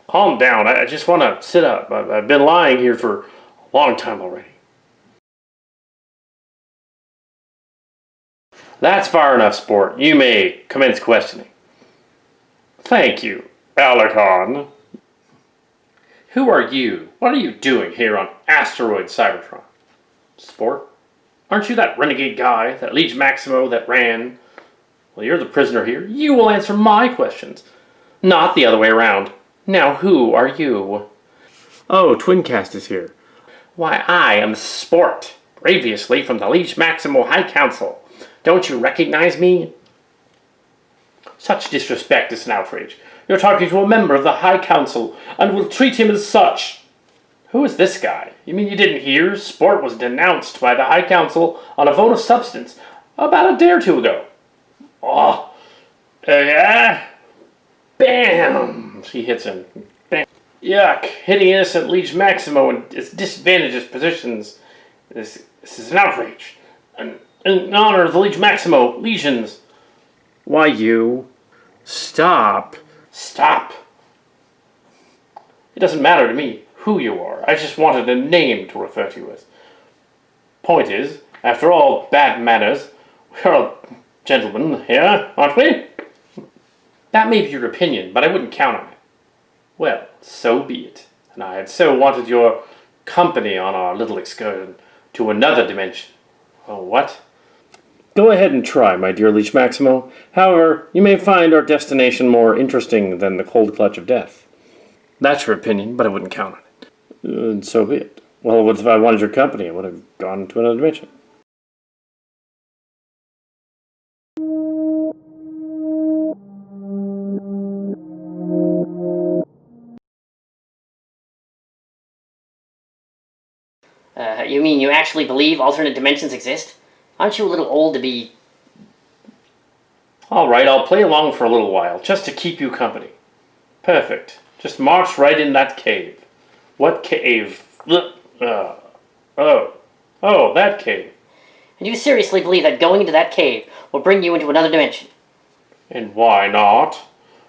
S2: Calm down, I just want to sit up. I've been lying here for a long time already. That's far enough, sport. You may commence questioning. Thank you, Alicon. Who are you? What are you doing here on Asteroid Cybertron? Sport? Aren't you that renegade guy, that League Maximo that ran? Well, you're the prisoner here. You will answer my questions, not the other way around. Now, who are you? Oh, Twincast is here. Why, I am Sport, previously from the League Maximo High Council. Don't you recognize me? Such disrespect is an outrage. You're talking to a member of the High Council and will treat him as such. Who is this guy? You mean you didn't hear? Sport was denounced by the High Council on a vote of substance about a day or two ago. Oh, yeah. Bam! She hits him. Bam. Yuck. Hitting innocent League Maximo in disadvantageous positions. This is an outrage. In honor of the League Maximo legions. Why, you? Stop. Stop. It doesn't matter to me who you are. I just wanted a name to refer to you as. Point is, after all bad manners, we're all gentlemen here, aren't we? That may be your opinion, but I wouldn't count on it. Well, so be it. And I had so wanted your company on our little excursion to another dimension. Oh, what? Go ahead and try, my dear League Maximo. However, you may find our destination more interesting than the cold clutch of death. That's your opinion, but I wouldn't count on it. And so be it. Well, what if I wanted your company? I would have gone to another dimension.
S3: You mean you actually believe alternate dimensions exist? Aren't you a little old to be...
S2: All right, I'll play along for a little while, just to keep you company. Perfect. Just march right in that cave. What cave? Oh, that cave.
S3: And you seriously believe that going into that cave will bring you into another dimension?
S2: And why not?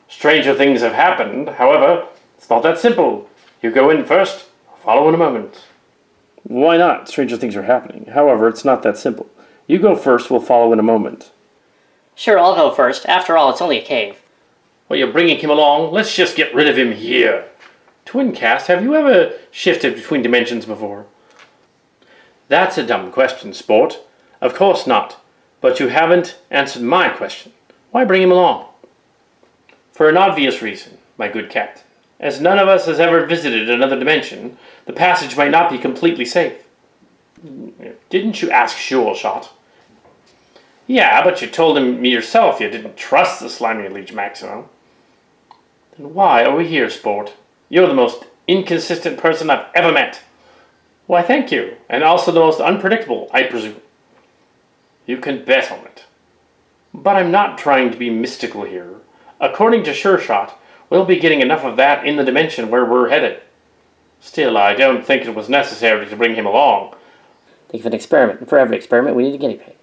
S2: Stranger things have happened. However, it's not that simple. You go in first, I'll follow in a moment. Why not? Stranger things are happening. However, it's not that simple. You go first, we'll follow in a moment.
S3: Sure, I'll go first. After all, it's only a cave.
S2: Well, you're bringing him along. Let's just get rid of him here. Twincast, have you ever shifted between dimensions before? That's a dumb question, Sport. Of course not. But you haven't answered my question. Why bring him along? For an obvious reason, my good captain. As none of us has ever visited another dimension, the passage might not be completely safe. Didn't you ask Sure Shot? Yeah, but you told him yourself you didn't trust the slimy League Maximo. Then why are we here, Sport? You're the most inconsistent person I've ever met. Why, thank you. And also the most unpredictable, I presume. You can bet on it. But I'm not trying to be mystical here. According to Sure Shot, we'll be getting enough of that in the dimension where we're headed. Still, I don't think it was necessary to bring him along.
S3: Think of an experiment, and for every experiment we need a guinea pig.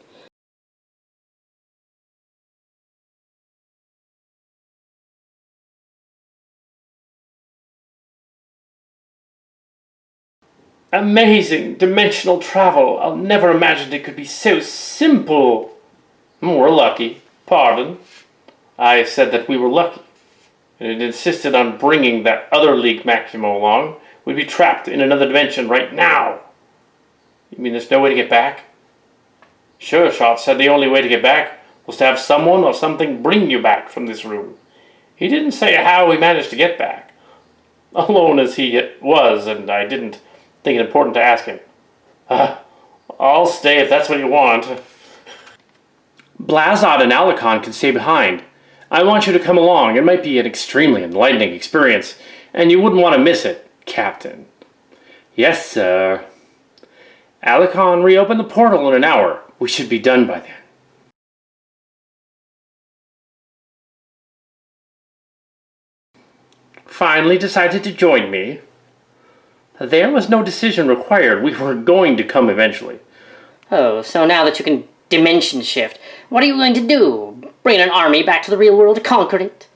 S2: Amazing dimensional travel. I'll never imagined it could be so simple. We're lucky. Pardon. I said that we were lucky. And it insisted on bringing that other League Maximo along. We'd be trapped in another dimension right now. You mean there's no way to get back? Sure Shot said the only way to get back was to have someone or something bring you back from this room. He didn't say how he managed to get back. Alone as he was, and I didn't think it important to ask him. I'll stay if that's what you want. Blazod and Alicon can stay behind. I want you to come along. It might be an extremely enlightening experience, and you wouldn't want to miss it, Captain. Yes, sir. Alicon, reopen the portal in an hour. We should be done by then. Finally decided to join me. There was no decision required. We were going to come eventually.
S3: Oh, so now that you can dimension shift, what are you going to do? Bring an army back to the real world to conquer it?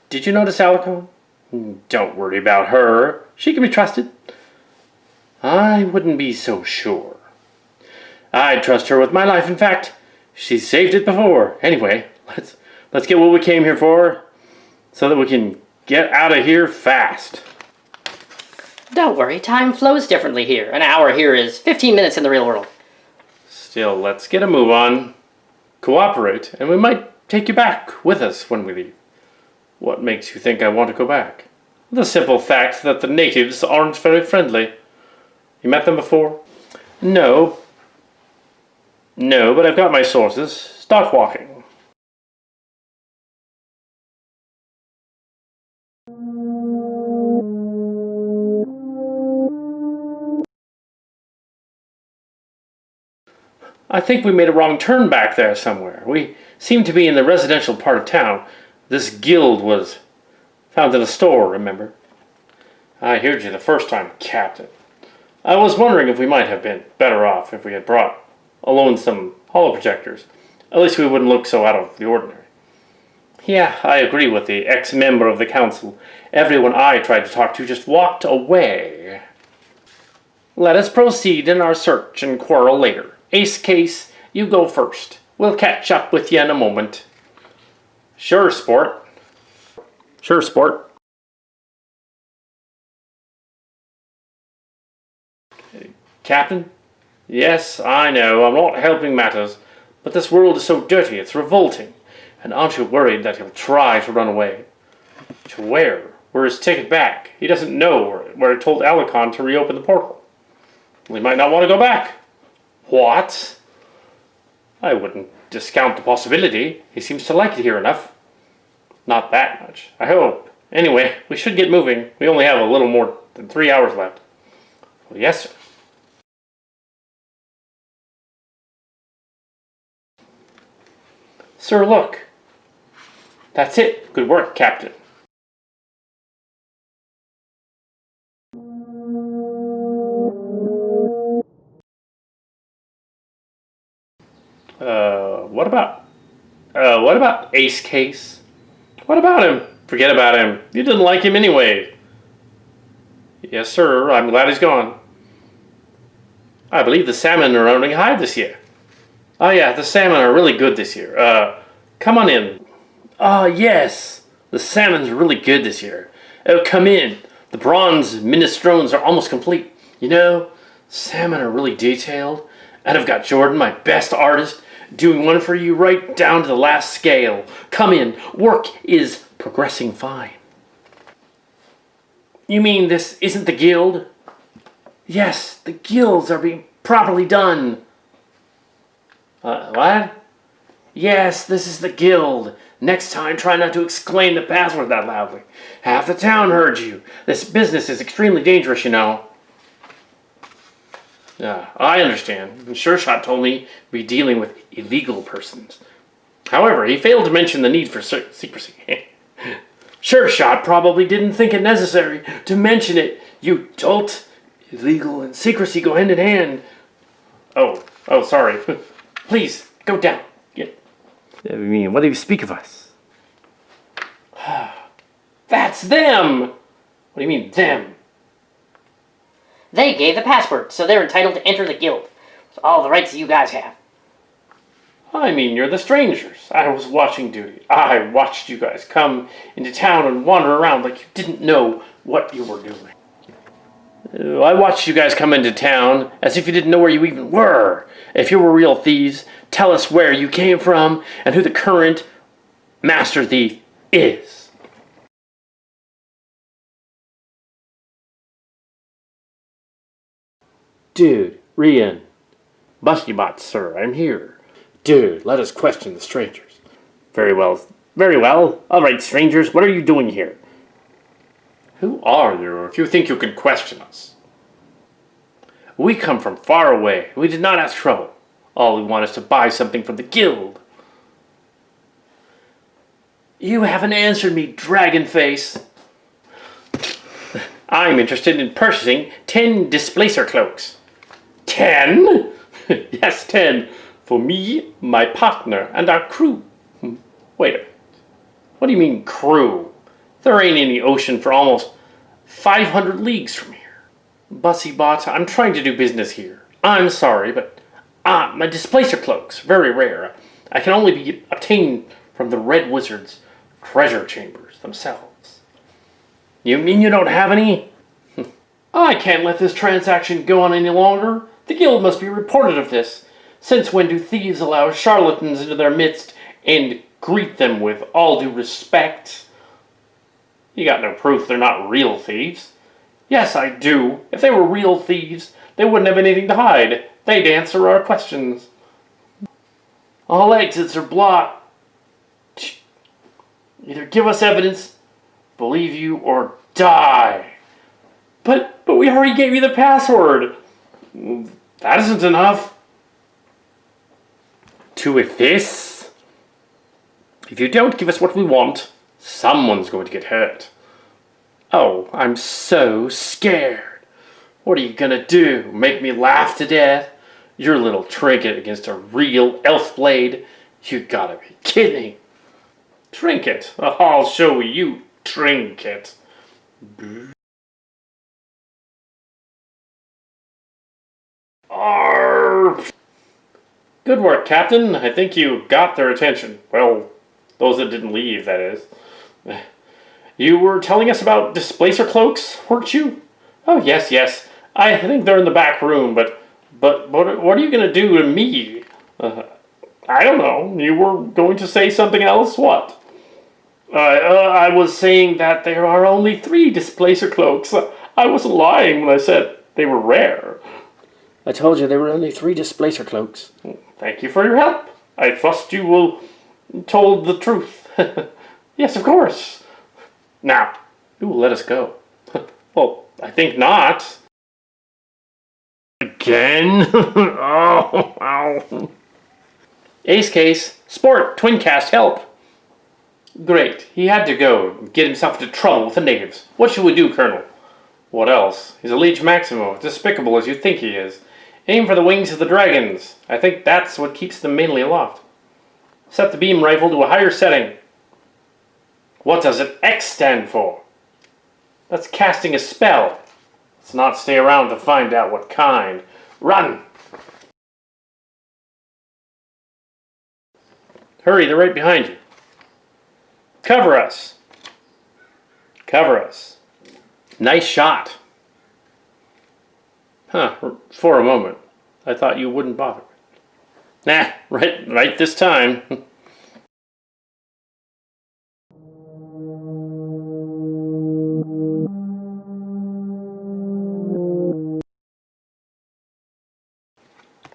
S2: Did you notice Alicon? Don't worry about her. She can be trusted. I wouldn't be so sure. I'd trust her with my life. In fact, she's saved it before. Anyway, let's get what we came here for, so that we can get out of here fast.
S3: Don't worry, time flows differently here. An hour here is 15 minutes in the real world.
S2: Still, let's get a move on. Cooperate, and we might take you back with us when we leave. What makes you think I want to go back? The simple fact that the natives aren't very friendly. You met them before? No. No, but I've got my sources. Start walking. I think we made a wrong turn back there somewhere. We seem to be in the residential part of town. This guild was found in a store, remember? I heard you the first time, Captain. I was wondering if we might have been better off if we had brought alone some holoprojectors. At least we wouldn't look so out of the ordinary. Yeah, I agree with the ex-member of the council. Everyone I tried to talk to just walked away. Let us proceed in our search and quarrel later. Ace Case, you go first. We'll catch up with you in a moment. Sure, Sport. Sure, Sport. Captain? Yes, I know, I'm not helping matters, but this world is so dirty, it's revolting. And aren't you worried that he'll try to run away? To where? Where his ticket back? He doesn't know where it told Alicon to reopen the portal. Well, he might not want to go back. What? I wouldn't discount the possibility. He seems to like it here enough. Not that much, I hope. Anyway, we should get moving. We only have a little more than 3 hours left. Well, yes, sir. Sir, look. That's it. Good work, Captain. What about Ace Case? What about him? Forget about him. You didn't like him anyway. Yes, sir. I'm glad he's gone. I believe the salmon are running high this year. Oh, yeah, the salmon are really good this year. Come on in. Oh, yes. The salmon's really good this year. Oh, come in. The bronze minestrones are almost complete. You know, salmon are really detailed. And I've got Jordan, my best artist, doing one for you right down to the last scale. Come in. Work is progressing fine. You mean this isn't the guild? Yes, the guilds are being properly done. What? Yes, this is the guild. Next time, try not to exclaim the password that loudly. Half the town heard you. This business is extremely dangerous, you know. I understand. Sure Shot told me we'd be dealing with illegal persons. However, he failed to mention the need for secrecy. Sure Shot probably didn't think it necessary to mention it, you dolt. Illegal and secrecy go hand in hand. Oh, sorry. Please, go down. I mean, what do you speak of us? That's them! What do you mean, them?
S3: They gave the password, so they're entitled to enter the guild. It's all the rights that you guys have.
S2: I mean, you're the strangers. I was watching duty. I watched you guys come into town and wander around like you didn't know what you were doing. I watched you guys come into town as if you didn't know where you even were. If you were real thieves, tell us where you came from and who the current master thief is. Dude, Rian. Buskybot, sir, I'm here. Dude, let us question the strangers. Very well. Very well. All right, strangers, what are you doing here? Who are you if you think you can question us? We come from far away. We did not ask trouble. All we want is to buy something from the guild. You haven't answered me, dragon face. I'm interested in purchasing 10 displacer cloaks. 10? Yes, 10. For me, my partner, and our crew. Wait a minute. What do you mean, crew? There ain't any ocean for almost 500 leagues from here. Bussybot, I'm trying to do business here. I'm sorry, but my displacer cloaks, very rare. I can only be obtained from the Red Wizard's treasure chambers themselves. You mean you don't have any? I can't let this transaction go on any longer. The guild must be reported of this. Since when do thieves allow charlatans into their midst and greet them with all due respect? You got no proof they're not real thieves. Yes, I do. If they were real thieves, they wouldn't have anything to hide. They'd answer our questions. All exits are blocked. Either give us evidence, believe you, or die. But we already gave you the password. That isn't enough. do with this? If you don't give us what we want, someone's going to get hurt. Oh, I'm so scared. What are you gonna do? Make me laugh to death? Your little trinket against a real elf blade? You gotta be kidding. Trinket? I'll show you, trinket. Arrgh. Good work, Captain. I think you got their attention. Well, those that didn't leave, that is. You were telling us about displacer cloaks, weren't you? Oh, yes. I think they're in the back room, but what are you going to do to me? I don't know. You were going to say something else? What? I was saying that there are only 3 displacer cloaks. I wasn't lying when I said they were rare.
S5: I told you there were only 3 displacer cloaks.
S2: Thank you for your help. I trust you will told the truth. Yes, of course. Now, you will let us go. Well, I think not. Again? Oh, ow. Ace case, sport, twin cast, help. Great, he had to go get himself into trouble with the natives. What should we do, Colonel? What else? He's a League Maximo, despicable as you think he is. Aim for the wings of the dragons. I think that's what keeps them mainly aloft. Set the beam rifle to a higher setting. What does an X stand for? That's casting a spell. Let's not stay around to find out what kind. Run! Hurry, they're right behind you. Cover us. Cover us. Nice shot. Huh, for a moment, I thought you wouldn't bother. Nah, right this time.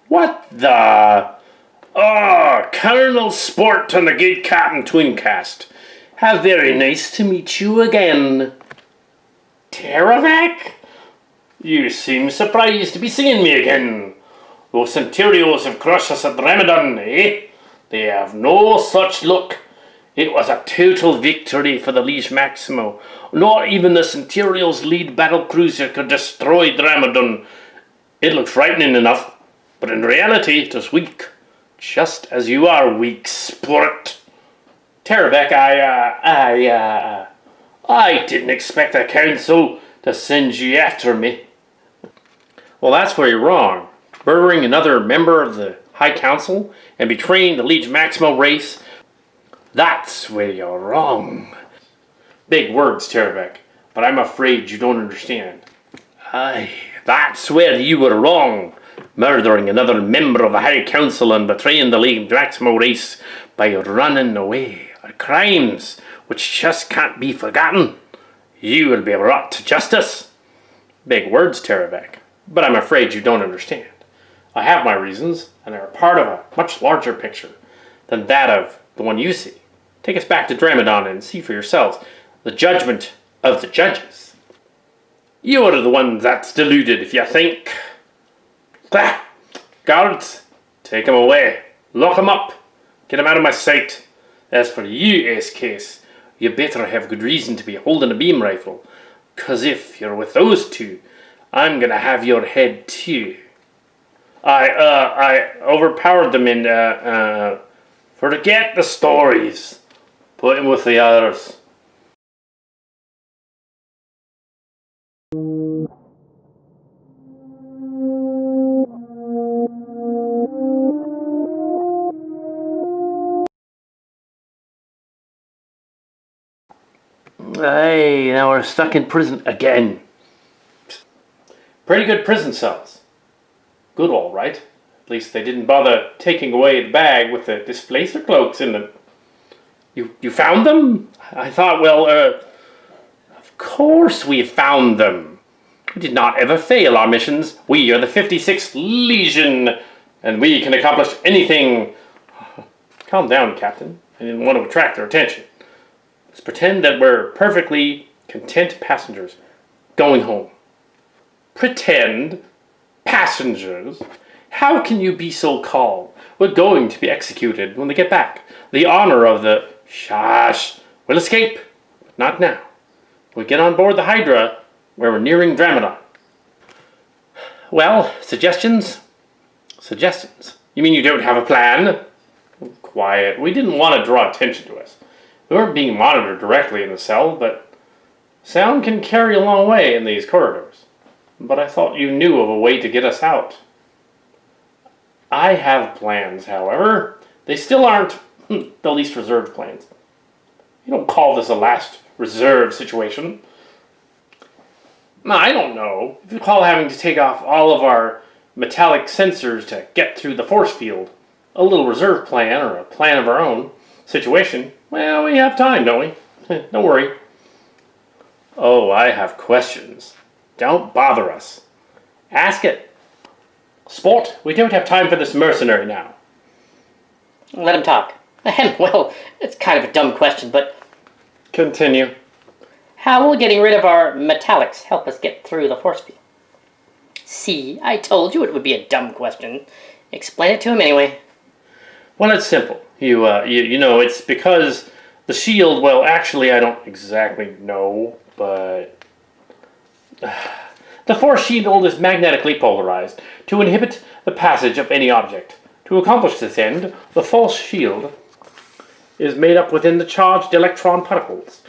S2: What the? Oh, Colonel Sport on the Gate Captain Twincast. How very nice to meet you again. Terravek? You seem surprised to be seeing me again. Those Centirios have crushed us at Dramadon, eh? They have no such luck. It was a total victory for the League Maximo. Not even the Centirios' lead battle cruiser could destroy Dramadon. It looks frightening enough, but in reality it is weak. Just as you are weak, sport. Terravek, I didn't expect the council to send you after me. Well, that's where you're wrong. Murdering another member of the High Council and betraying the League Maximo race, that's where you're wrong. Big words, Terravek, but I'm afraid you don't understand. Aye, that's where you were wrong. Murdering another member of the High Council and betraying the League Maximo race by running away are crimes which just can't be forgotten. You will be brought to justice. Big words, Terravek, but I'm afraid you don't understand. I have my reasons, and they're part of a much larger picture than that of the one you see. Take us back to Dramadon and see for yourselves the judgment of the judges. You are the one that's deluded if you think. Bah! Guards, take him away. Lock him up. Get him out of my sight. As for you, Ace Case, you better have good reason to be holding a beam rifle, 'cause if you're with those 2, I'm gonna have your head too. I overpowered them in, forget the stories. Put him with the others. Hey, now we're stuck in prison again. Pretty good prison cells. Good, all right. At least they didn't bother taking away the bag with the displacer cloaks in them. You found them? I thought, well, of course we found them. We did not ever fail our missions. We are the 56th Legion, and we can accomplish anything. Calm down, Captain. I didn't want to attract their attention. Let's pretend that we're perfectly content passengers going home. Pretend passengers? How can you be so calm? We're going to be executed when they get back. The honor of the... Shush! We'll escape. But not now. We'll get on board the Hydra, where we're nearing Dramadon. Well, suggestions? Suggestions? You mean you don't have a plan? Quiet. We didn't want to draw attention to us. We weren't being monitored directly in the cell, but sound can carry a long way in these corridors. But I thought you knew of a way to get us out. I have plans, however. They still aren't the least reserved plans. You don't call this a last reserve situation. No, I don't know. If you call having to take off all of our metallic sensors to get through the force field a little reserve plan or a plan of our own situation, well, we have time, don't we? Don't worry. Oh, I have questions. Don't bother us. Ask it. Sport, we don't have time for this mercenary now.
S3: Let him talk. Well, it's kind of a dumb question, but...
S2: Continue.
S3: How will getting rid of our metallics help us get through the force field? See, I told you it would be a dumb question. Explain it to him anyway.
S2: Well, it's simple. You know, it's because the shield, well, actually, I don't exactly know, but... The force shield is magnetically polarized to inhibit the passage of any object. To accomplish this end, the false shield is made up within the charged electron particles.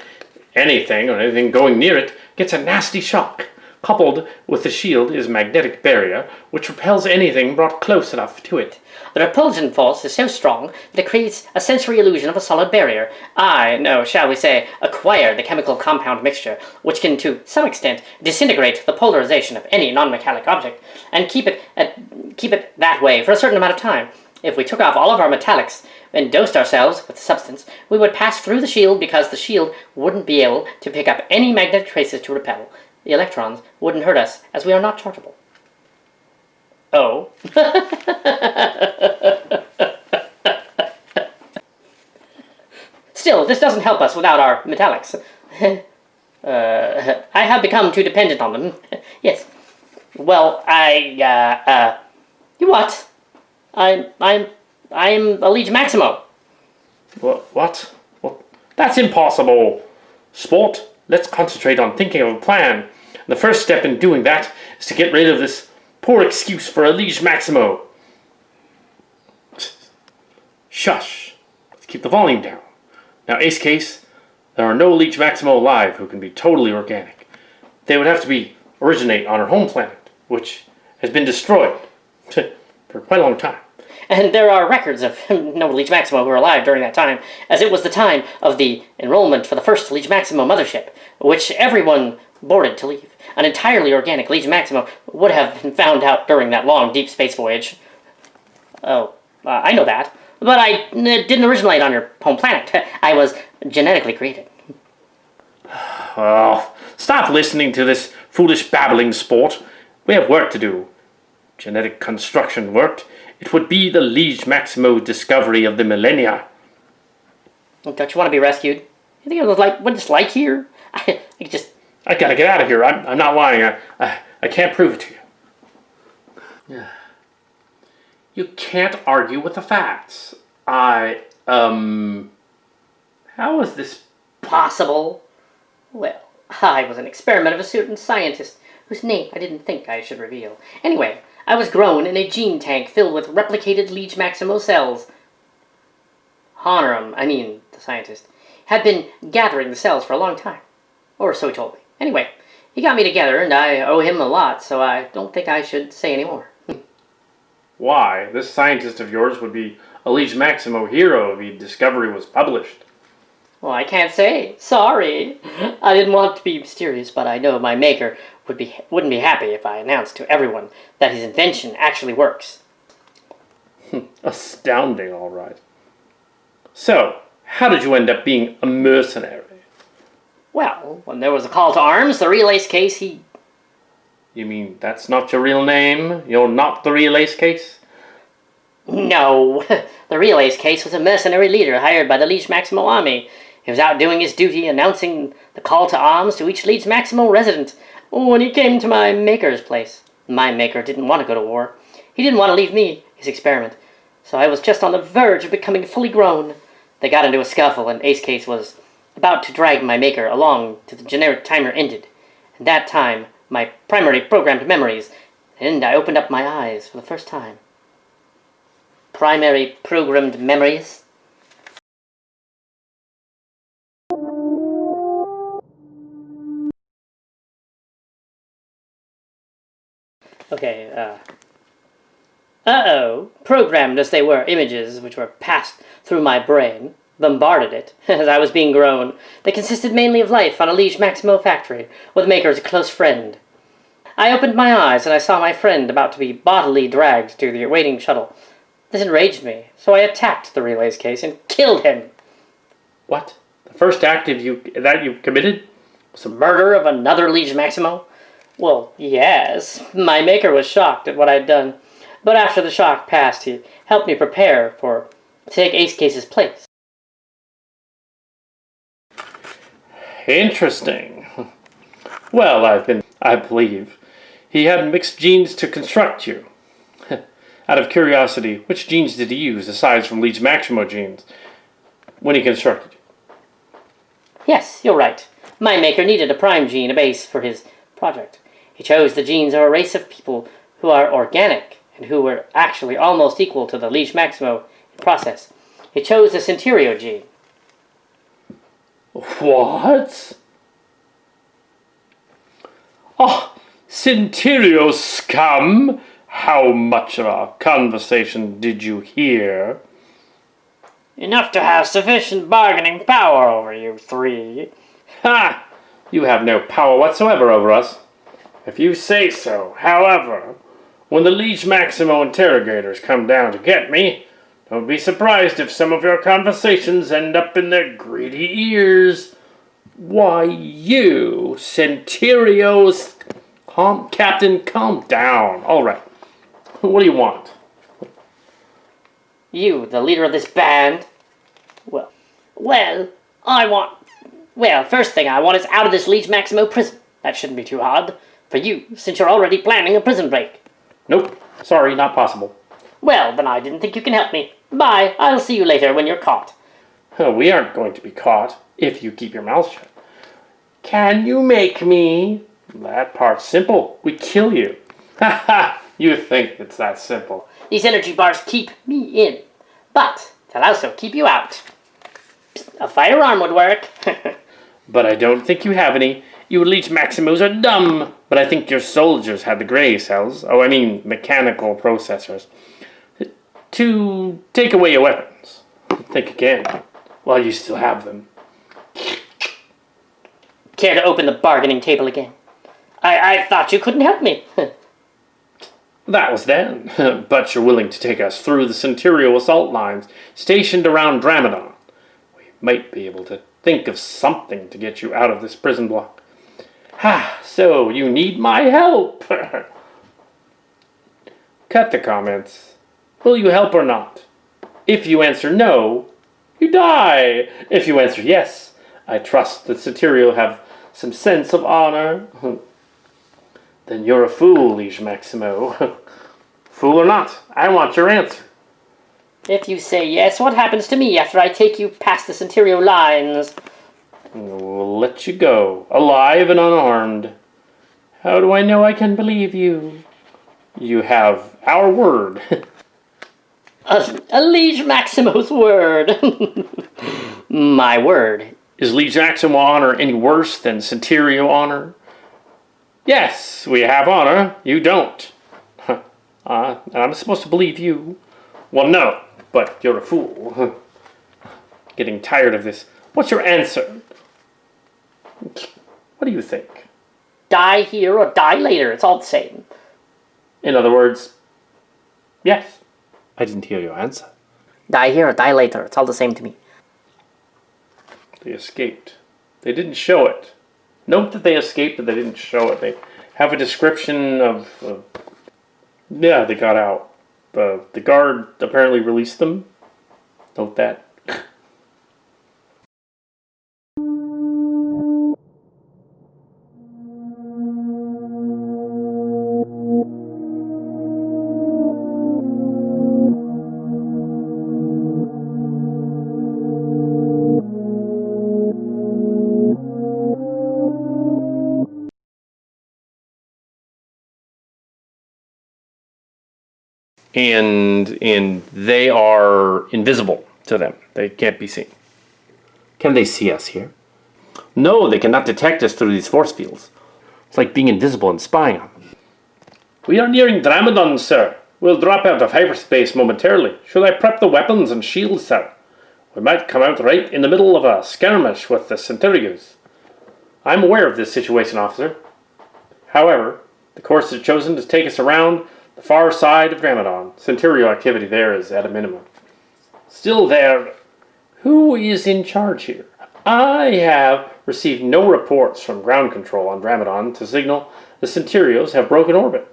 S2: Anything going near it gets a nasty shock. Coupled with the shield is magnetic barrier, which repels anything brought close enough to it.
S3: The repulsion force is so strong that it creates a sensory illusion of a solid barrier. Shall we say, acquired the chemical compound mixture, which can, to some extent, disintegrate the polarization of any non-metallic object, and keep it that way for a certain amount of time. If we took off all of our metallics and dosed ourselves with the substance, we would pass through the shield because the shield wouldn't be able to pick up any magnetic traces to repel. The electrons wouldn't hurt us, as we are not chargeable. Oh. Still, this doesn't help us without our metallics. I have become too dependent on them. Yes. Well, what? I'm a League Maximo.
S2: What? Well, that's impossible. Sport, let's concentrate on thinking of a plan. The first step in doing that is to get rid of this poor excuse for a League Maximo. Shush. Let's keep the volume down. Now, Ace Case, there are no League Maximo alive who can be totally organic. They would have to originate on our home planet, which has been destroyed for quite a long time.
S3: And there are records of no League Maximo who were alive during that time, as it was the time of the enrollment for the first League Maximo mothership, which everyone boarded to leave. An entirely organic League Maximo would have been found out during that long, deep space voyage. I know that. But I didn't originate on your home planet. I was genetically created.
S2: Oh, stop listening to this foolish babbling, Sport. We have work to do. Genetic construction worked. It would be the League Maximo discovery of the millennia.
S3: Don't you want to be rescued? You think it was what it's like here? I
S2: gotta get out of here. I'm not lying. I can't prove it to you. You can't argue with the facts. How is this
S3: possible? Well, I was an experiment of a certain scientist whose name I didn't think I should reveal. Anyway, I was grown in a gene tank filled with replicated League Maximo cells. Honorum, the scientist, had been gathering the cells for a long time. Or so he told me. Anyway, he got me together, and I owe him a lot, so I don't think I should say any more.
S2: Why? This scientist of yours would be a League Maximo hero if the discovery was published.
S3: Well, I can't say. Sorry. I didn't want to be mysterious, but I know my maker wouldn't be happy if I announced to everyone that his invention actually works.
S2: Astounding, all right. So, how did you end up being a mercenary?
S3: Well, when there was a call to arms, the real Ace Case,
S2: You mean that's not your real name? You're not the real Ace Case?
S3: No. The real Ace Case was a mercenary leader hired by the League Maximo army. He was out doing his duty, announcing the call to arms to each League Maximo resident when he came to my maker's place. My maker didn't want to go to war. He didn't want to leave me, his experiment, so I was just on the verge of becoming fully grown. They got into a scuffle, and Ace Case was about to drag my maker along till the generic timer ended. And that time, my primary programmed memories, and I opened up my eyes for the first time. Primary programmed memories? Okay, uh-oh. Programmed as they were, images which were passed through my brain bombarded it as I was being grown. They consisted mainly of life on a League Maximo factory, with Maker as a close friend. I opened my eyes and I saw my friend about to be bodily dragged to the waiting shuttle. This enraged me, so I attacked the relays case and killed him.
S2: What? The first act that you committed was
S3: The murder of another League Maximo? Well, yes. My maker was shocked at what I'd done, but after the shock passed, he helped me prepare to take Ace Case's place.
S2: Interesting. Well, I believe, he had mixed genes to construct you. Out of curiosity, which genes did he use, aside from League Maximo genes, when he constructed you?
S3: Yes, you're right. My maker needed a prime gene, a base for his project. He chose the genes of a race of people who are organic, and who were actually almost equal to the League Maximo in process. He chose the Centirios gene.
S2: What? Oh, Centirios scum! How much of a conversation did you hear?
S3: Enough to have sufficient bargaining power over you three.
S2: Ha! You have no power whatsoever over us. If you say so. However, when the League Maximo interrogators come down to get me, don't be surprised if some of your conversations end up in their greedy ears. Why, you, Centirios... Captain, calm down. All right. What do you want?
S3: You, the leader of this band? Well, first thing I want is out of this League Maximo prison. That shouldn't be too hard for you, since you're already planning a prison break.
S2: Nope. Sorry, not possible.
S3: Well, then I didn't think you can help me. Bye. I'll see you later when you're caught.
S2: We aren't going to be caught if you keep your mouth shut. Can you make me? That part's simple. We kill you. Ha ha! You think it's that simple.
S3: These energy bars keep me in, but they'll also keep you out. A firearm would work.
S2: But I don't think you have any. You League Maximos are dumb. But I think your soldiers have the gray cells. Oh, I mean mechanical processors. To take away your weapons. Think again. While you still have them.
S3: Care to open the bargaining table again? I thought you couldn't help me.
S2: That was then. But you're willing to take us through the Centurion assault lines stationed around Dramadon. We might be able to think of something to get you out of this prison block. So you need my help. Cut the comments. Will you help or not? If you answer no, you die. If you answer yes, I trust that Centurion have some sense of honor. Then you're a fool, League Maximo. Fool or not, I want your answer.
S3: If you say yes, what happens to me after I take you past the Centurion lines?
S2: We'll let you go, alive and unarmed. How do I know I can believe you? You have our word.
S3: A League Maximo's word. My word.
S2: Is League Maximo honor any worse than Centurion honor? Yes, we have honor. You don't. And I'm supposed to believe you. Well, no, but you're a fool. Getting tired of this. What's your answer? What do you think?
S3: Die here or die later. It's all the same.
S2: In other words, yes. I didn't hear your answer.
S3: Die here or die later. It's all the same to me.
S2: They escaped. They didn't show it. Note that they escaped, but they didn't show it. They have a description of yeah, they got out. The guard apparently released them. Note that. and they are invisible to them. They can't be seen.
S5: Can they see us here?
S2: No, they cannot detect us through these force fields. It's like being invisible and spying on them. We are nearing Dramadon, sir. We'll drop out of hyperspace momentarily. Should I prep the weapons and shields, sir? We might come out right in the middle of a skirmish with the Centirios. I'm aware of this situation, officer. However, the course is chosen to take us around the far side of Dramadon. Centurio activity there is at a minimum. Still there, who is in charge here? I have received no reports from ground control on Dramadon to signal the Centirios have broken orbit.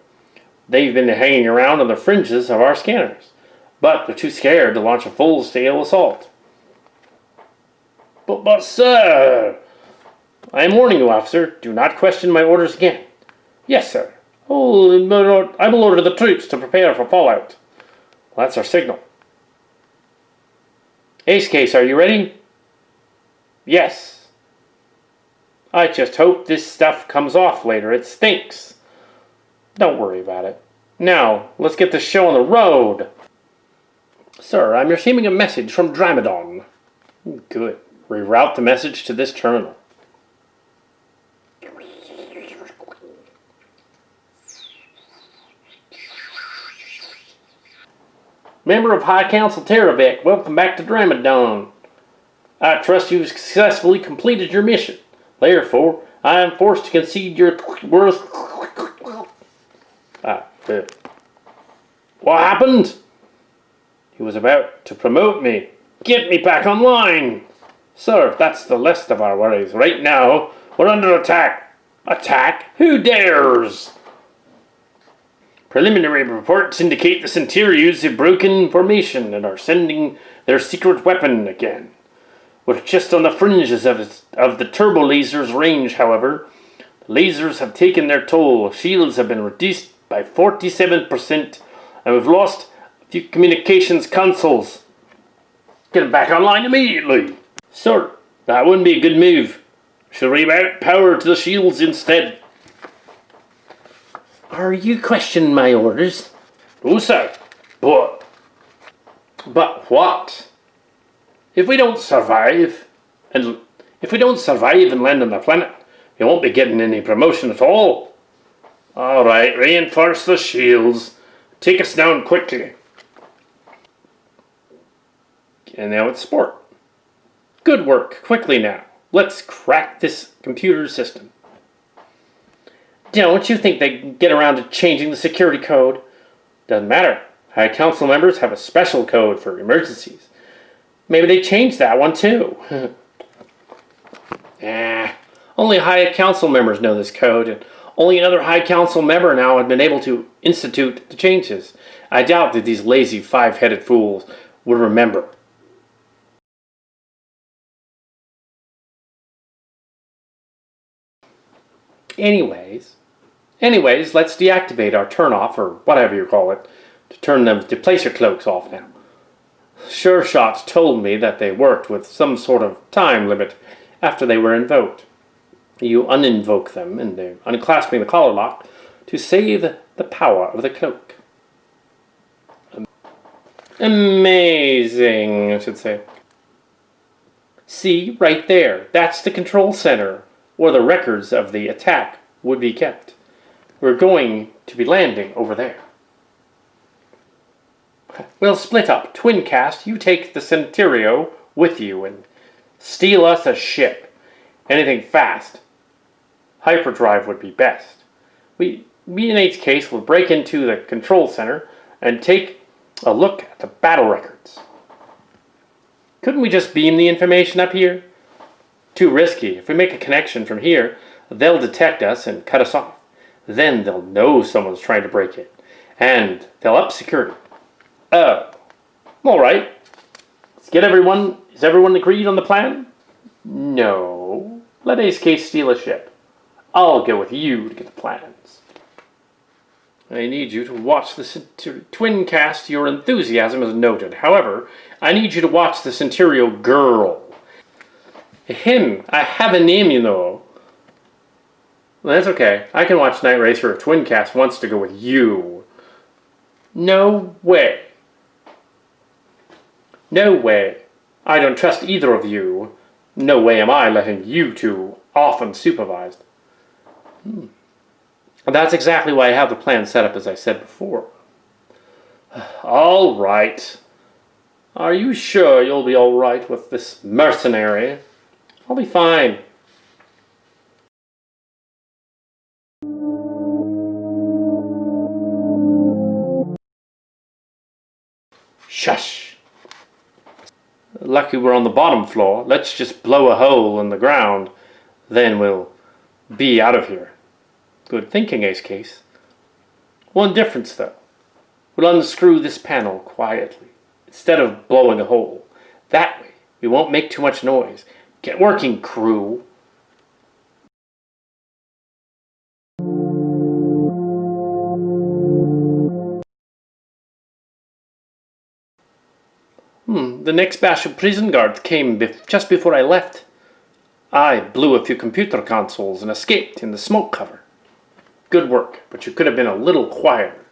S2: They've been hanging around on the fringes of our scanners, but they're too scared to launch a full-scale assault. But sir, I am warning you, officer. Do not question my orders again. Yes, sir. Oh, I will order the troops to prepare for fallout. Well, that's our signal. Ace Case, are you ready? Yes. I just hope this stuff comes off later. It stinks. Don't worry about it. Now, let's get this show on the road. Sir, I'm receiving a message from Dramadon. Good. Reroute the message to this terminal. Member of High Council Terravek, welcome back to Dramadon. I trust you've successfully completed your mission. Therefore, I am forced to concede your worth. What happened? He was about to promote me. Get me back online. Sir, that's the least of our worries. Right now, we're under attack. Attack? Who dares? Preliminary reports indicate the Centirios have broken formation and are sending their secret weapon again. We're just on the fringes of the turbo laser's range, however. The lasers have taken their toll. Shields have been reduced by 47%, and we've lost a few communications consoles. Get them back online immediately. Sir, that wouldn't be a good move. Should reroute power to the shields instead. Are you questioning my orders? Oh, sir. But what? If we don't survive and land on the planet, you won't be getting any promotion at all. All right, reinforce the shields. Take us down quickly. And now it's sport. Good work. Quickly now. Let's crack this computer system. Don't you think they can get around to changing the security code? Doesn't matter. High Council members have a special code for emergencies. Maybe they changed that one too. Only High Council members know this code, and only another High Council member now had been able to institute the changes. I doubt that these lazy five-headed fools would remember. Anyways, let's deactivate our turn-off, or whatever you call it, to turn them deplacer cloaks off now. Sure Shots told me that they worked with some sort of time limit after they were invoked. You uninvoke them, and they're unclasping the collar lock to save the power of the cloak. Amazing, I should say. See, right there, that's the control center, where the records of the attack would be kept. We're going to be landing over there. We'll split up. Twincast, you take the Centurio with you and steal us a ship. Anything fast. Hyperdrive would be best. We in each case will break into the control center and take a look at the battle records. Couldn't we just beam the information up here? Too risky. If we make a connection from here, they'll detect us and cut us off. Then they'll know someone's trying to break in, and they'll up security. Oh, all right. Let's get everyone. Is everyone agreed on the plan? No. Let Ace Case steal a ship. I'll go with you to get the plans. I need you to watch the Twincast. Your enthusiasm is noted. However, I need you to watch the Centurio girl. Him. I have a name, you know. Well, that's okay. I can watch Night Racer if Twincast wants to go with you. No way. No way. I don't trust either of you. No way am I letting you two off unsupervised. That's exactly why I have the plan set up as I said before. All right. Are you sure you'll be all right with this mercenary? I'll be fine. Shush. Lucky we're on the bottom floor. Let's just blow a hole in the ground. Then we'll be out of here. Good thinking, Ace Case. One difference, though. We'll unscrew this panel quietly, instead of blowing a hole. That way, we won't make too much noise. Get working, crew. The next batch of prison guards came just before I left. I blew a few computer consoles and escaped in the smoke cover. Good work, but you could have been a little quieter.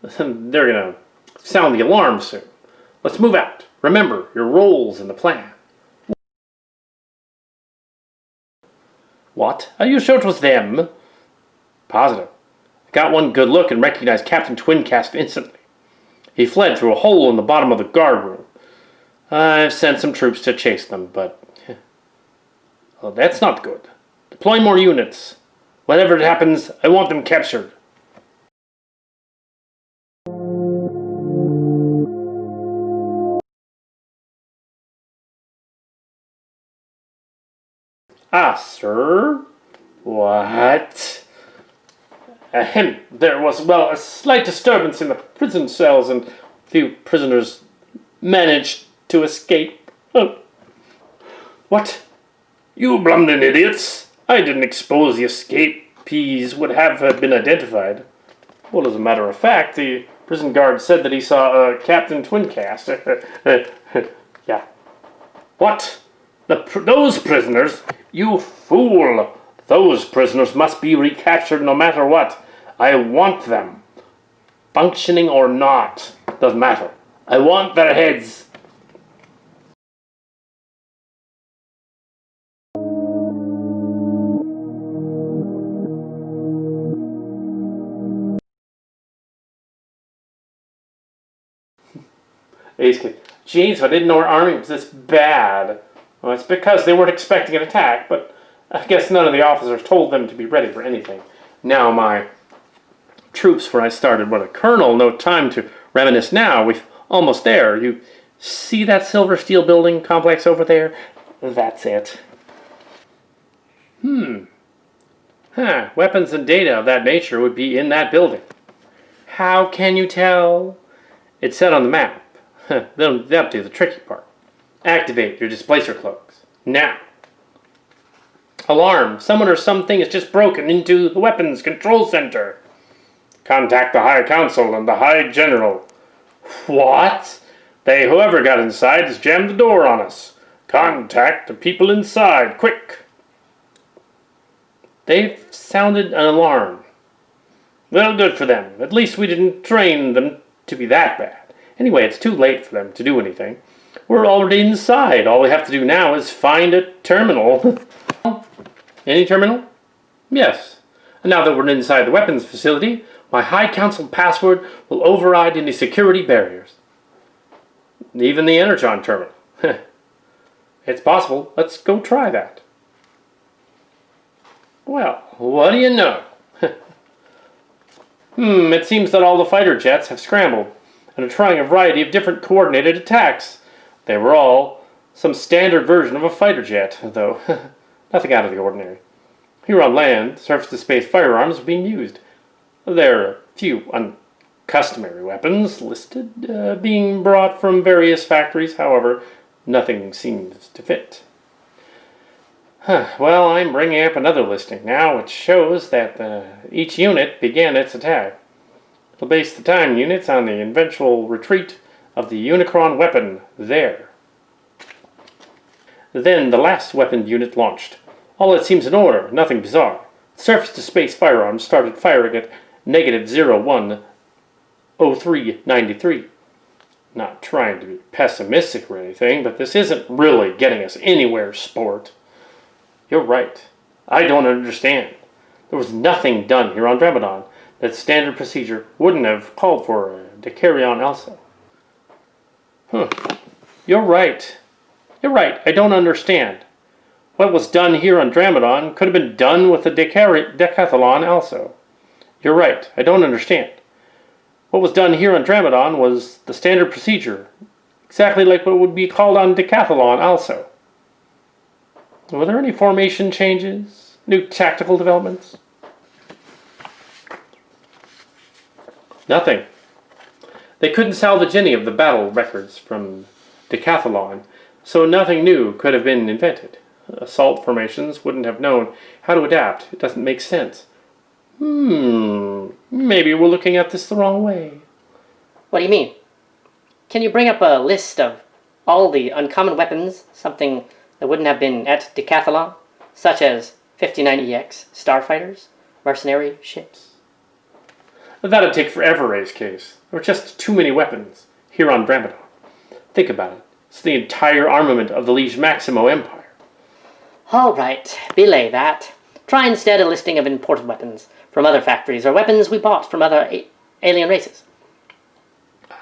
S2: They're gonna sound the alarm soon. Let's move out. Remember your roles in the plan. What? Are you sure it was them? Positive. I got one good look and recognized Captain Twincast instantly. He fled through a hole in the bottom of the guard room. I've sent some troops to chase them, but... well, that's not good. Deploy more units. Whatever happens, I want them captured. Ah, sir? What? Ahem. There was, well, a slight disturbance in the prison cells and a few prisoners managed to escape. Oh. What? You blundering idiots! I didn't expose the escapees would have been identified. Well, as a matter of fact, the prison guard said that he saw Captain Twincast. Yeah. What? Those prisoners? You fool! Those prisoners must be recaptured no matter what. I want them. Functioning or not, doesn't matter. I want their heads. Jeez, I didn't know our army was this bad. Well, it's because they weren't expecting an attack, but I guess none of the officers told them to be ready for anything. Now my troops, when I started, what a colonel, no time to reminisce now. We're almost there. You see that silver steel building complex over there? That's it. Weapons and data of that nature would be in that building. How can you tell? It's set on the map. They'll do the tricky part. Activate your displacer cloaks. Now. Alarm. Someone or something has just broken into the weapons control center. Contact the High Council and the High General. What? Whoever got inside has jammed the door on us. Contact the people inside, quick. They've sounded an alarm. Well, good for them. At least we didn't train them to be that bad. Anyway, it's too late for them to do anything. We're already inside. All we have to do now is find a terminal. Any terminal? Yes. And now that we're inside the weapons facility, my High Council password will override any security barriers. Even the Energon terminal. It's possible. Let's go try that. Well, what do you know? It seems that all the fighter jets have scrambled and are trying a variety of different coordinated attacks. They were all some standard version of a fighter jet, though nothing out of the ordinary. Here on land, surface-to-space firearms are being used. There are a few uncustomary weapons listed, being brought from various factories. However, nothing seems to fit. Well, I'm bringing up another listing now, which shows that each unit began its attack. It'll base the time units on the eventual retreat of the Unicron weapon there. Then the last weapon unit launched. All it seems in order, nothing bizarre. Surface-to-space firearms started firing at -01 0393. Not trying to be pessimistic or anything, but this isn't really getting us anywhere, sport. You're right. I don't understand. There was nothing done here on Dramadon that standard procedure wouldn't have called for to carry on also. You're right. You're right. I don't understand. What was done here on Dramadon could have been done with the Decathatron also. You're right. I don't understand. What was done here on Dramadon was the standard procedure, exactly like what would be called on Decathatron also. Were there any formation changes? New tactical developments? Nothing. They couldn't salvage any of the battle records from Decathatron, so nothing new could have been invented. Assault formations wouldn't have known how to adapt. It doesn't make sense. Maybe we're looking at this the wrong way.
S3: What do you mean? Can you bring up a list of all the uncommon weapons, something that wouldn't have been at Decathlon, such as 59EX, starfighters, mercenary ships?
S2: That'd take forever, Ace Case. There were just too many weapons here on Dramadon. Think about it. It's the entire armament of the League Maximo Empire.
S3: All right, belay that. Try instead a listing of imported weapons from other factories, or weapons we bought from other alien races.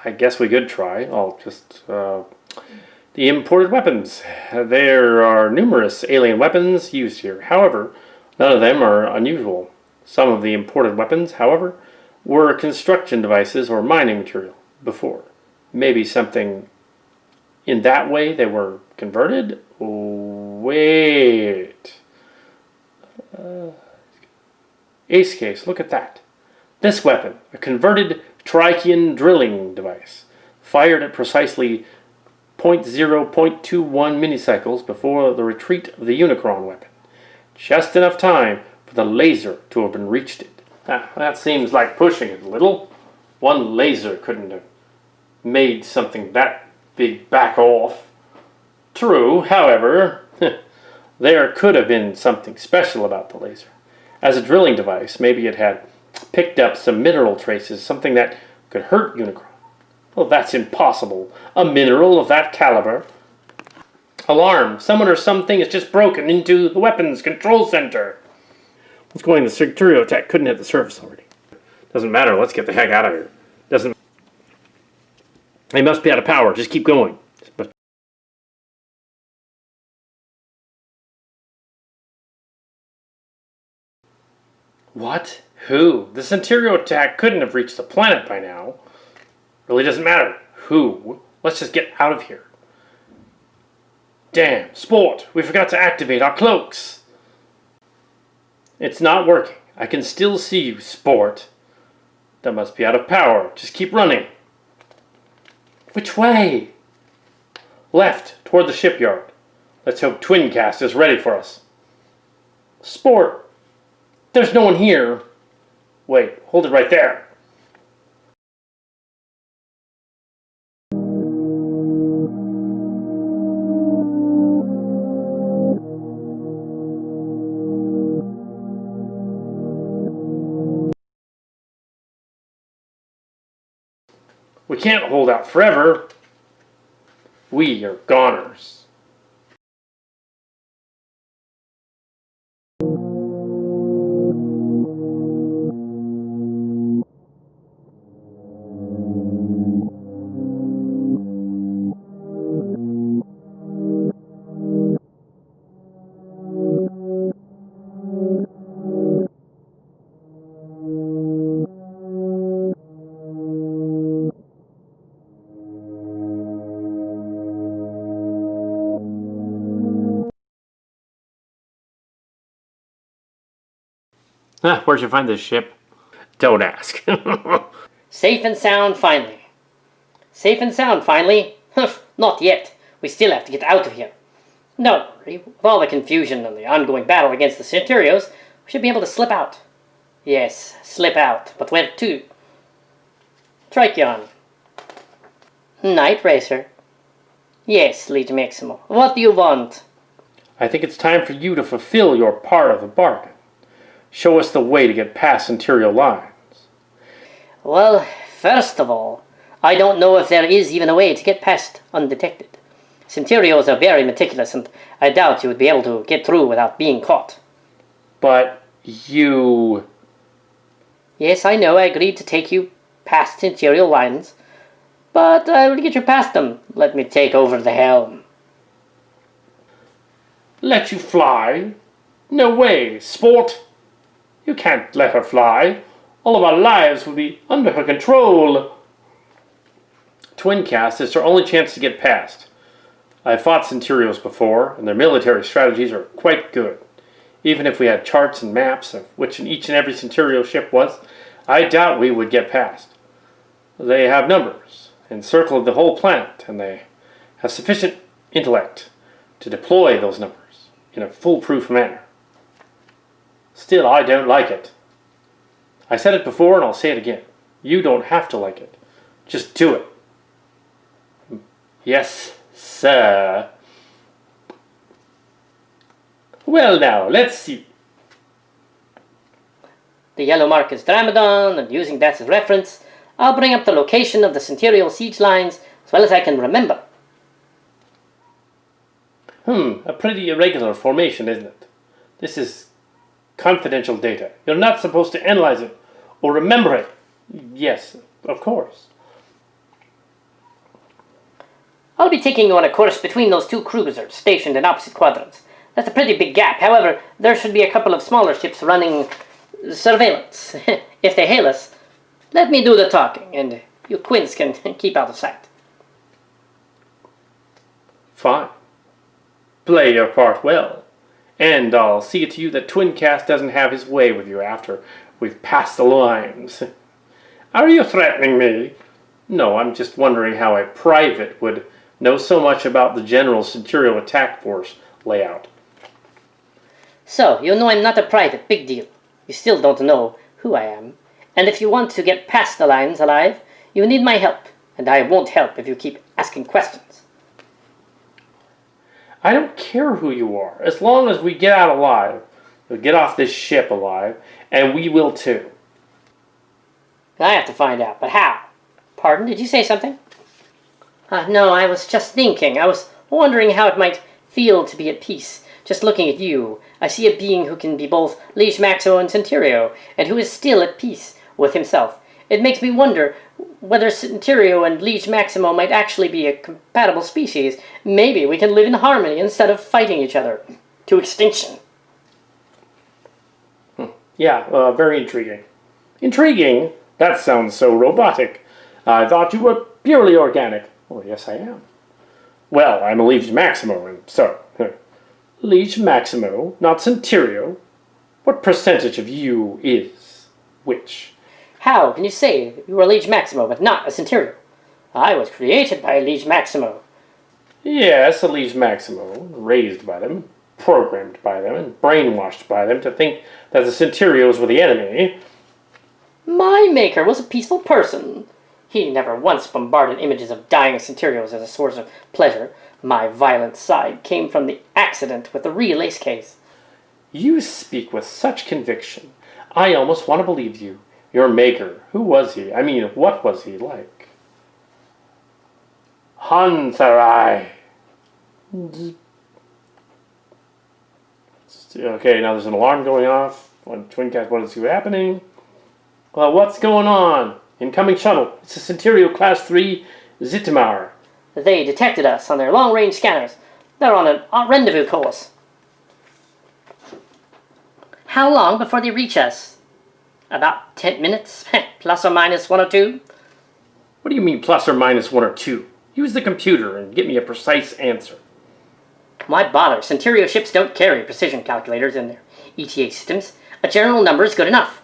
S2: I guess we could try. The imported weapons. There are numerous alien weapons used here. However, none of them are unusual. Some of the imported weapons, however, were construction devices or mining material before. Maybe something in that way they were converted? Wait. Ace Case, look at that. This weapon, a converted Trichian drilling device, fired at precisely 0.21 minicycles before the retreat of the Unicron weapon. Just enough time for the laser to have been reached it. That seems like pushing it a little. One laser couldn't have made something that big back off. True, however, there could have been something special about the laser. As a drilling device, maybe it had picked up some mineral traces, something that could hurt Unicron. Well, that's impossible. A mineral of that caliber. Alarm! Someone or something has just broken into the weapons control center. What's going? The Centirios tech couldn't hit the surface already. Doesn't matter. Let's get the heck out of here. Doesn't. They must be out of power. Just keep going. What? Who? The Centirios attack couldn't have reached the planet by now. Really doesn't matter. Who? Let's just get out of here. Damn, Sport, we forgot to activate our cloaks. It's not working. I can still see you, Sport. That must be out of power. Just keep running. Which way? Left, toward the shipyard. Let's hope Twincast is ready for us. Sport, there's no one here. Wait, hold it right there. We can't hold out forever. We are goners. Where'd you find this ship? Don't ask.
S3: Safe and sound, finally. Safe and sound, finally? Not yet. We still have to get out of here. Don't worry. With all the confusion and the ongoing battle against the Centirios, we should be able to slip out. Yes, slip out. But where to? Trichion. Night Racer. Yes, League Maximo. What do you want?
S2: I think it's time for you to fulfill your part of the bargain. Show us the way to get past Centurial lines.
S3: Well, First of all, I don't know if there is even a way to get past undetected. Centirios are very meticulous, and I doubt you would be able to get through without being caught.
S2: But you...
S3: Yes, I know I agreed to take you past Centurial lines, but I will get you past them. Let me take over the helm.
S2: Let you fly? No way, sport! You can't let her fly. All of our lives will be under her control. Twincast is our only chance to get past. I have fought Centirios before, and their military strategies are quite good. Even if we had charts and maps of which each and every Centurio ship was, I doubt we would get past. They have numbers, encircled the whole planet, and they have sufficient intellect to deploy those numbers in a foolproof manner. Still, I don't like it. I said it before and I'll say it again. You don't have to like it. Just do it. Yes, sir. Well now, let's see.
S3: The yellow mark is Dramadon, and using that as reference, I'll bring up the location of the Centurial siege lines as well as I can remember.
S2: A pretty irregular formation, isn't it? This is confidential data. You're not supposed to analyze it or remember it. Yes, of course.
S3: I'll be taking you on a course between those two cruisers stationed in opposite quadrants. That's a pretty big gap. However, there should be a couple of smaller ships running surveillance. If they hail us, let me do the talking, and you Quins can keep out of sight.
S2: Fine. Play your part well. And I'll see to you that Twincast doesn't have his way with you after we've passed the lines. Are you threatening me? No, I'm just wondering how a private would know so much about the general Centurial attack force layout.
S3: So, you know I'm not a private, big deal. You still don't know who I am. And if you want to get past the lines alive, you need my help. And I won't help if you keep asking questions.
S2: I don't care who you are, as long as we get out alive. We'll get off this ship alive, and we will too.
S3: I have to find out, but how? Pardon, did you say something? No, I was just thinking. I was wondering how it might feel to be at peace. Just looking at you, I see a being who can be both League Maximo and Centurio, and who is still at peace with himself. It makes me wonder whether Centurio and League Maximo might actually be a compatible species. Maybe we can live in harmony instead of fighting each other to extinction.
S2: Yeah, very intriguing. Intriguing? That sounds so robotic. I thought you were purely organic. Oh, yes, I am. Well, I'm a League Maximo, and so... League Maximo, not Centurio? What percentage of you is which?
S3: How can you say you were League Maximo but not a Centurio? I was created by League Maximo.
S2: Yes, a League Maximo, raised by them, programmed by them, and brainwashed by them to think that the Centurios were the enemy.
S3: My maker was a peaceful person. He never once bombarded images of dying Centurios as a source of pleasure. My violent side came from the accident with the real ace case.
S2: You speak with such conviction. I almost want to believe you. Your maker, who was he? I mean, what was he like? Hansarai. Okay, now there's an alarm going off on Twincast. What is happening? Well, what's going on? Incoming shuttle. It's a Centurio Class 3 Zitimar.
S3: They detected us on their long-range scanners. They're on a rendezvous course. How long before they reach us? About 10 minutes, plus or minus 1 or 2.
S2: What do you mean plus or minus 1 or 2? Use the computer and get me a precise answer.
S3: Why bother? Centurio ships don't carry precision calculators in their ETA systems. A general number is good enough.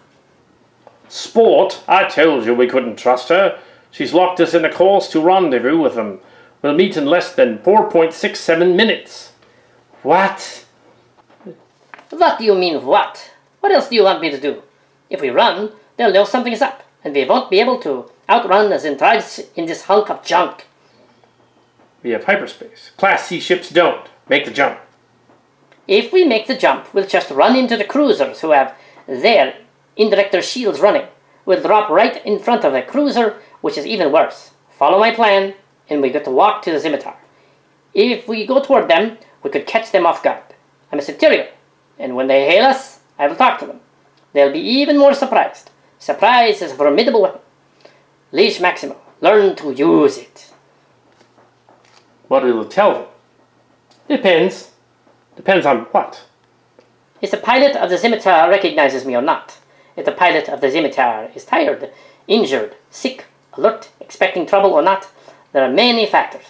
S2: Sport, I told you we couldn't trust her. She's locked us in a course to rendezvous with them. We'll meet in less than 4.67 minutes. What?
S3: What do you mean, what? What else do you want me to do? If we run, they'll know something is up, and we won't be able to outrun the Centirios in this hunk of junk.
S2: We have hyperspace. Class C ships don't. Make the jump.
S3: If we make the jump, we'll just run into the cruisers who have their indirector shields running. We'll drop right in front of a cruiser which is even worse. Follow my plan, and we get to walk to the scimitar. If we go toward them, we could catch them off guard. I'm a Centurio, and when they hail us, I will talk to them. They'll be even more surprised. Surprise is a formidable weapon. League Maximo, learn to use it.
S2: What will you tell them? Depends. Depends on what?
S3: If the pilot of the scimitar recognizes me or not. If the pilot of the scimitar is tired, injured, sick, alert, expecting trouble or not, there are many factors.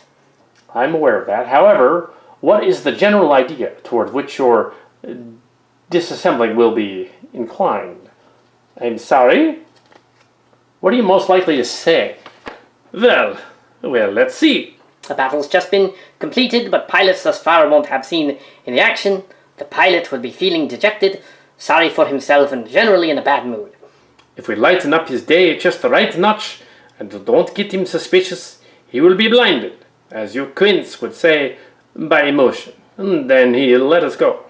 S2: I'm aware of that. However, what is the general idea toward which your disassembling will be inclined? I'm sorry? What are you most likely to say? Well, let's see.
S3: The battle's just been completed, but pilots thus far won't have seen any action. The pilot will be feeling dejected, sorry for himself, and generally in a bad mood.
S2: If we lighten up his day just the right notch, and don't get him suspicious, he will be blinded, as your Quince would say, by emotion. And then he'll let us go.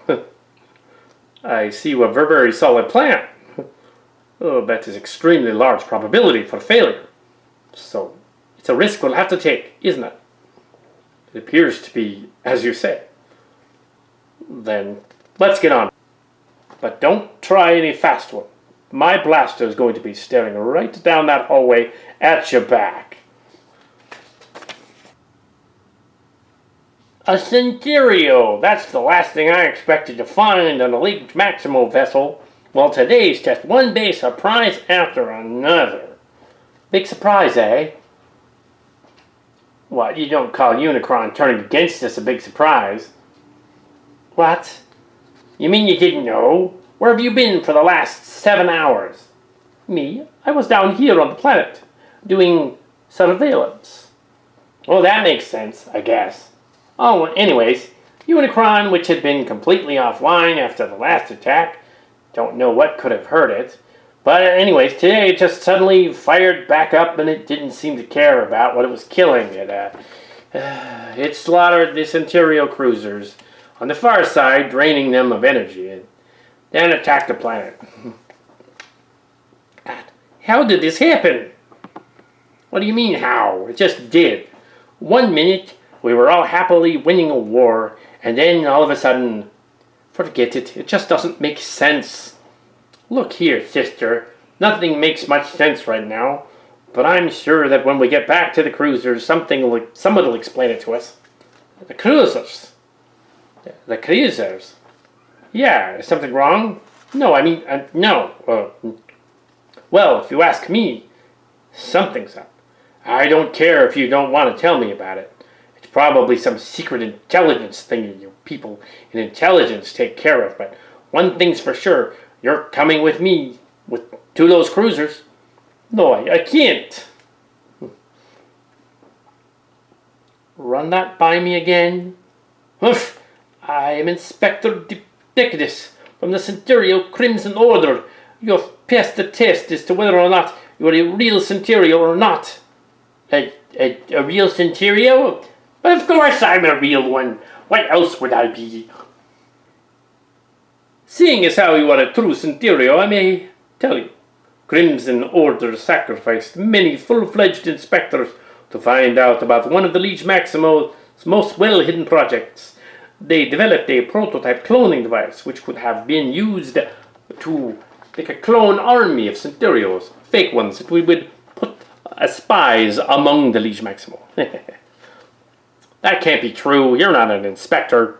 S2: I see you have a very solid plan. Oh, that is extremely large probability for failure. So, it's a risk we'll have to take, isn't it? It appears to be, as you say. Then, let's get on. But don't try any fast one. My blaster is going to be staring right down that hallway at your back. A Centurio! That's the last thing I expected to find on a League Maximo vessel. Well, today's just one big surprise after another. Big surprise, eh? What, you don't call Unicron turning against us a big surprise? What? You mean you didn't know? Where have you been for the last 7 hours? Me? I was down here on the planet, doing surveillance. Well, that makes sense, I guess. Oh, anyways, Unicron, which had been completely offline after the last attack, don't know what could have hurt it. But anyways, today it just suddenly fired back up and it didn't seem to care about what it was killing. It slaughtered the Centirios cruisers on the far side, draining them of energy, and then attacked the planet. How did this happen? What do you mean how? It just did. 1 minute we were all happily winning a war, and then all of a sudden, forget it. It just doesn't make sense. Look here, sister. Nothing makes much sense right now, but I'm sure that when we get back to the cruisers, someone will explain it to us. The cruisers? The cruisers? Yeah, is something wrong? No, I mean, no. Well, if you ask me, something's up. I don't care if you don't want to tell me about it. It's probably some secret intelligence thing you people in intelligence take care of, but one thing's for sure, you're coming with me to those cruisers. No, I can't. Run that by me again. Oof. I am Inspector Decathatron from the Centurios Crimson Order. You have passed the test as to whether or not you are a real Centurio or not. A real Centurio? Of course I'm a real one. What else would I be? Seeing as how you are a true Centurio, I may tell you. Crimson Order sacrificed many full-fledged inspectors to find out about one of the League Maximo's most well-hidden projects. They developed a prototype cloning device which could have been used to make a clone army of Centurios, fake ones that we would put as spies among the League Maximo. That can't be true. You're not an inspector.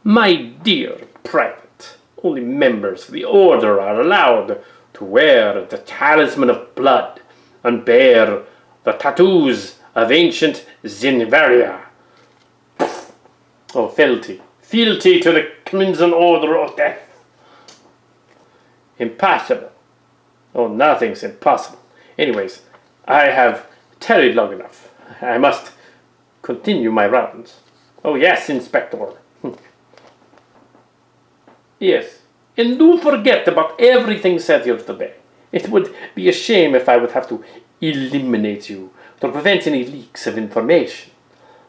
S2: My dear Private, only members of the Order are allowed to wear the Talisman of Blood and bear the tattoos of ancient Zinvaria. Oh, fealty. Fealty to the Crimson Order of Death. Impossible. Oh, nothing's impossible. Anyways, I have tarried long enough. I must continue my rounds. Oh, yes, Inspector. Yes, and don't forget about everything said here today. It would be a shame if I would have to eliminate you to prevent any leaks of information.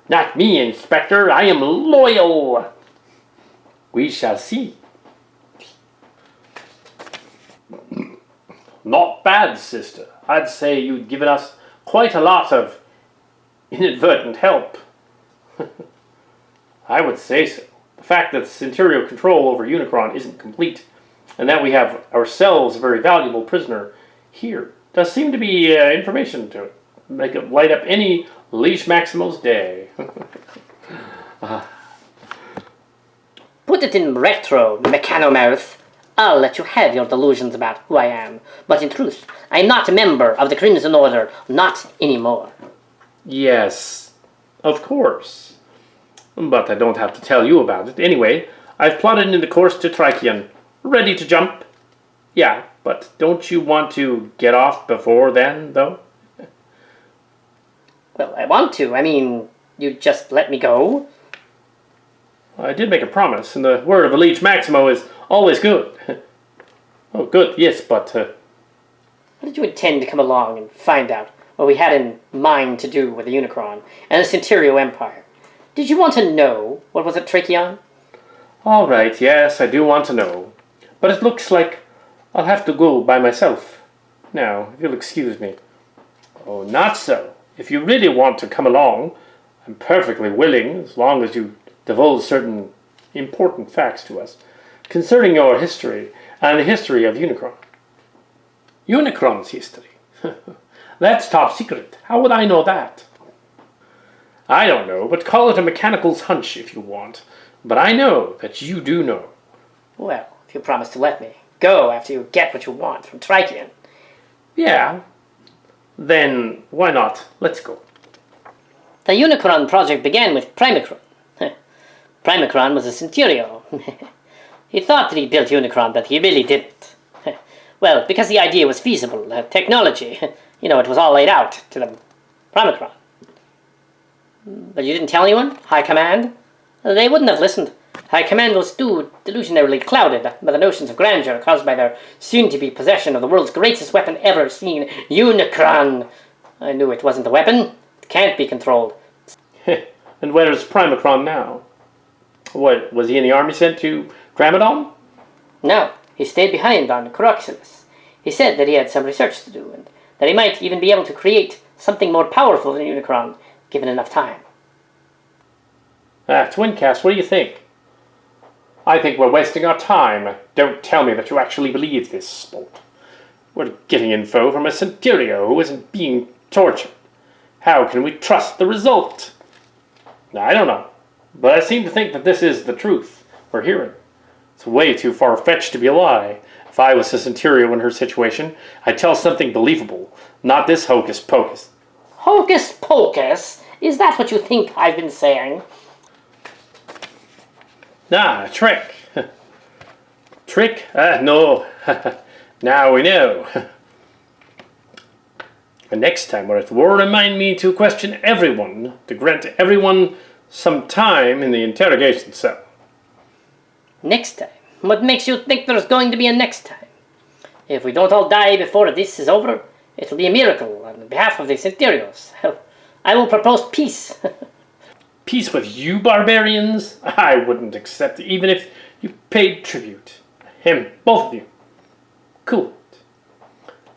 S2: Not me, Inspector. I am loyal. We shall see. Not bad, sister. I'd say you'd given us quite a lot of inadvertent help. I would say so. The fact that Centurio control over Unicron isn't complete, and that we have ourselves a very valuable prisoner here, does seem to be information to it. Make it light up any League Maximo's day.
S3: Put it in retro, mechanomouth. I'll let you have your delusions about who I am, but in truth, I am not a member of the Crimson Order, not anymore.
S2: Yes, of course. But I don't have to tell you about it. Anyway, I've plotted in the course to Trichion. Ready to jump? Yeah, but don't you want to get off before then, though?
S3: Well, I want to. I mean, you just let me go?
S2: I did make a promise, and the word of a League Maximo is always good. Oh, good, yes, but...
S3: How did you intend to come along and find out what we had in mind to do with the Unicron and the Centirios Empire? Did you want to know what was at Trichion?
S2: All right, yes, I do want to know. But it looks like I'll have to go by myself. Now, if you'll excuse me. Oh, not so. If you really want to come along, I'm perfectly willing, as long as you divulge certain important facts to us concerning your history and the history of Unicron. Unicron's history? That's top secret. How would I know that? I don't know, but call it a mechanical's hunch if you want. But I know that you do know.
S3: Well, if you promise to let me go after you get what you want from Trichion.
S2: Yeah. Then why not? Let's go.
S3: The Unicron project began with Primacron. Primacron was a Centurio. He thought that he built Unicron, but he really didn't. Well, because the idea was feasible, technology, it was all laid out to the Primacron. But you didn't tell anyone? High Command? They wouldn't have listened. High Command was too delusionarily clouded by the notions of grandeur caused by their soon-to-be possession of the world's greatest weapon ever seen, Unicron. I knew it wasn't a weapon. It can't be controlled.
S2: And where is Primacron now? What, was he in the army sent to Dramadon?
S3: No, he stayed behind on Coroxylus. He said that he had some research to do, and that he might even be able to create something more powerful than Unicron, given enough time.
S2: Twincast, what do you think? I think we're wasting our time. Don't tell me that you actually believe this, sport. We're getting info from a Centurio who isn't being tortured. How can we trust the result? I don't know, but I seem to think that this is the truth we're hearing. It's way too far-fetched to be a lie. If I was a Centurio in her situation, I'd tell something believable, not this hocus-pocus.
S3: Hocus-pocus? Is that what you think I've been saying?
S2: Ah, trick. Trick? No. Now we know. And next time we're at war, remind me to question everyone, to grant everyone some time in the interrogation cell.
S3: Next time? What makes you think there's going to be a next time? If we don't all die before this is over, it'll be a miracle on behalf of the Centirios. I will propose peace.
S2: Peace with you, barbarians? I wouldn't accept it, even if you paid tribute. Him, both of you. Cool.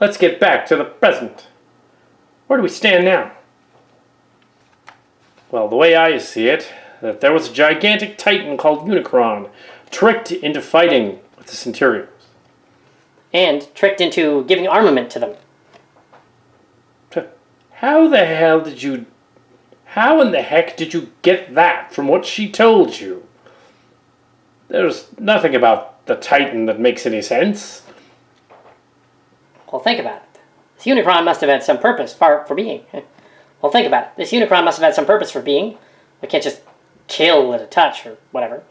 S2: Let's get back to the present. Where do we stand now? Well, the way I see it, that there was a gigantic titan called Unicron, tricked into fighting with the Centurions.
S3: And tricked into giving armament to them.
S2: How in the heck did you get that from what she told you? There's nothing about the Titan that makes any sense.
S3: Well, think about it. This Unicron must have had some purpose for being. Well, think about it. This Unicron must have had some purpose for being. We can't just kill with a touch or whatever.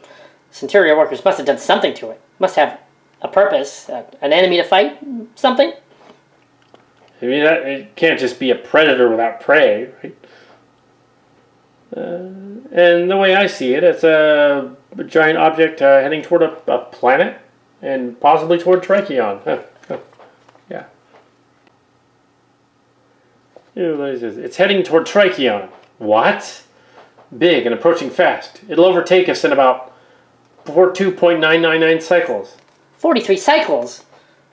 S3: Centurio workers must have done something to it. Must have a purpose, an enemy to fight, something.
S2: I mean, it can't just be a predator without prey, right? And the way I see it, it's a giant object heading toward a planet, and possibly toward Trichion. Yeah. It's heading toward Trichion. What? Big and approaching fast. It'll overtake us in about 42.999 cycles.
S3: 43 cycles?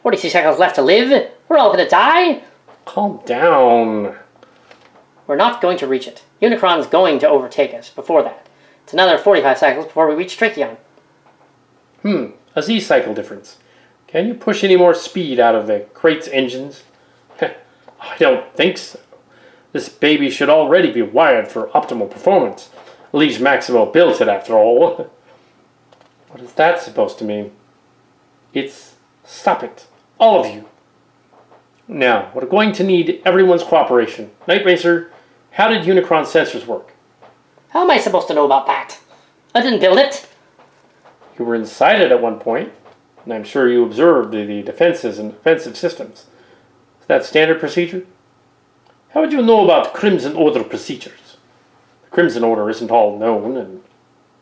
S3: 46 seconds left to live? We're all gonna die?
S2: Calm down.
S3: We're not going to reach it. Unicron's going to overtake us before that. It's another 45 cycles before we reach Trichion.
S2: A Z-cycle difference. Can you push any more speed out of the crate's engines? I don't think so. This baby should already be wired for optimal performance. League Maximo built it, after all. What is that supposed to mean? It's stop it. All of you. Now, we're going to need everyone's cooperation. Night Racer, how did Unicron sensors work?
S3: How am I supposed to know about that? I didn't build it.
S2: You were inside it at one point, and I'm sure you observed the defenses and offensive systems. Is that standard procedure? How would you know about Crimson Order procedures? The Crimson Order isn't all known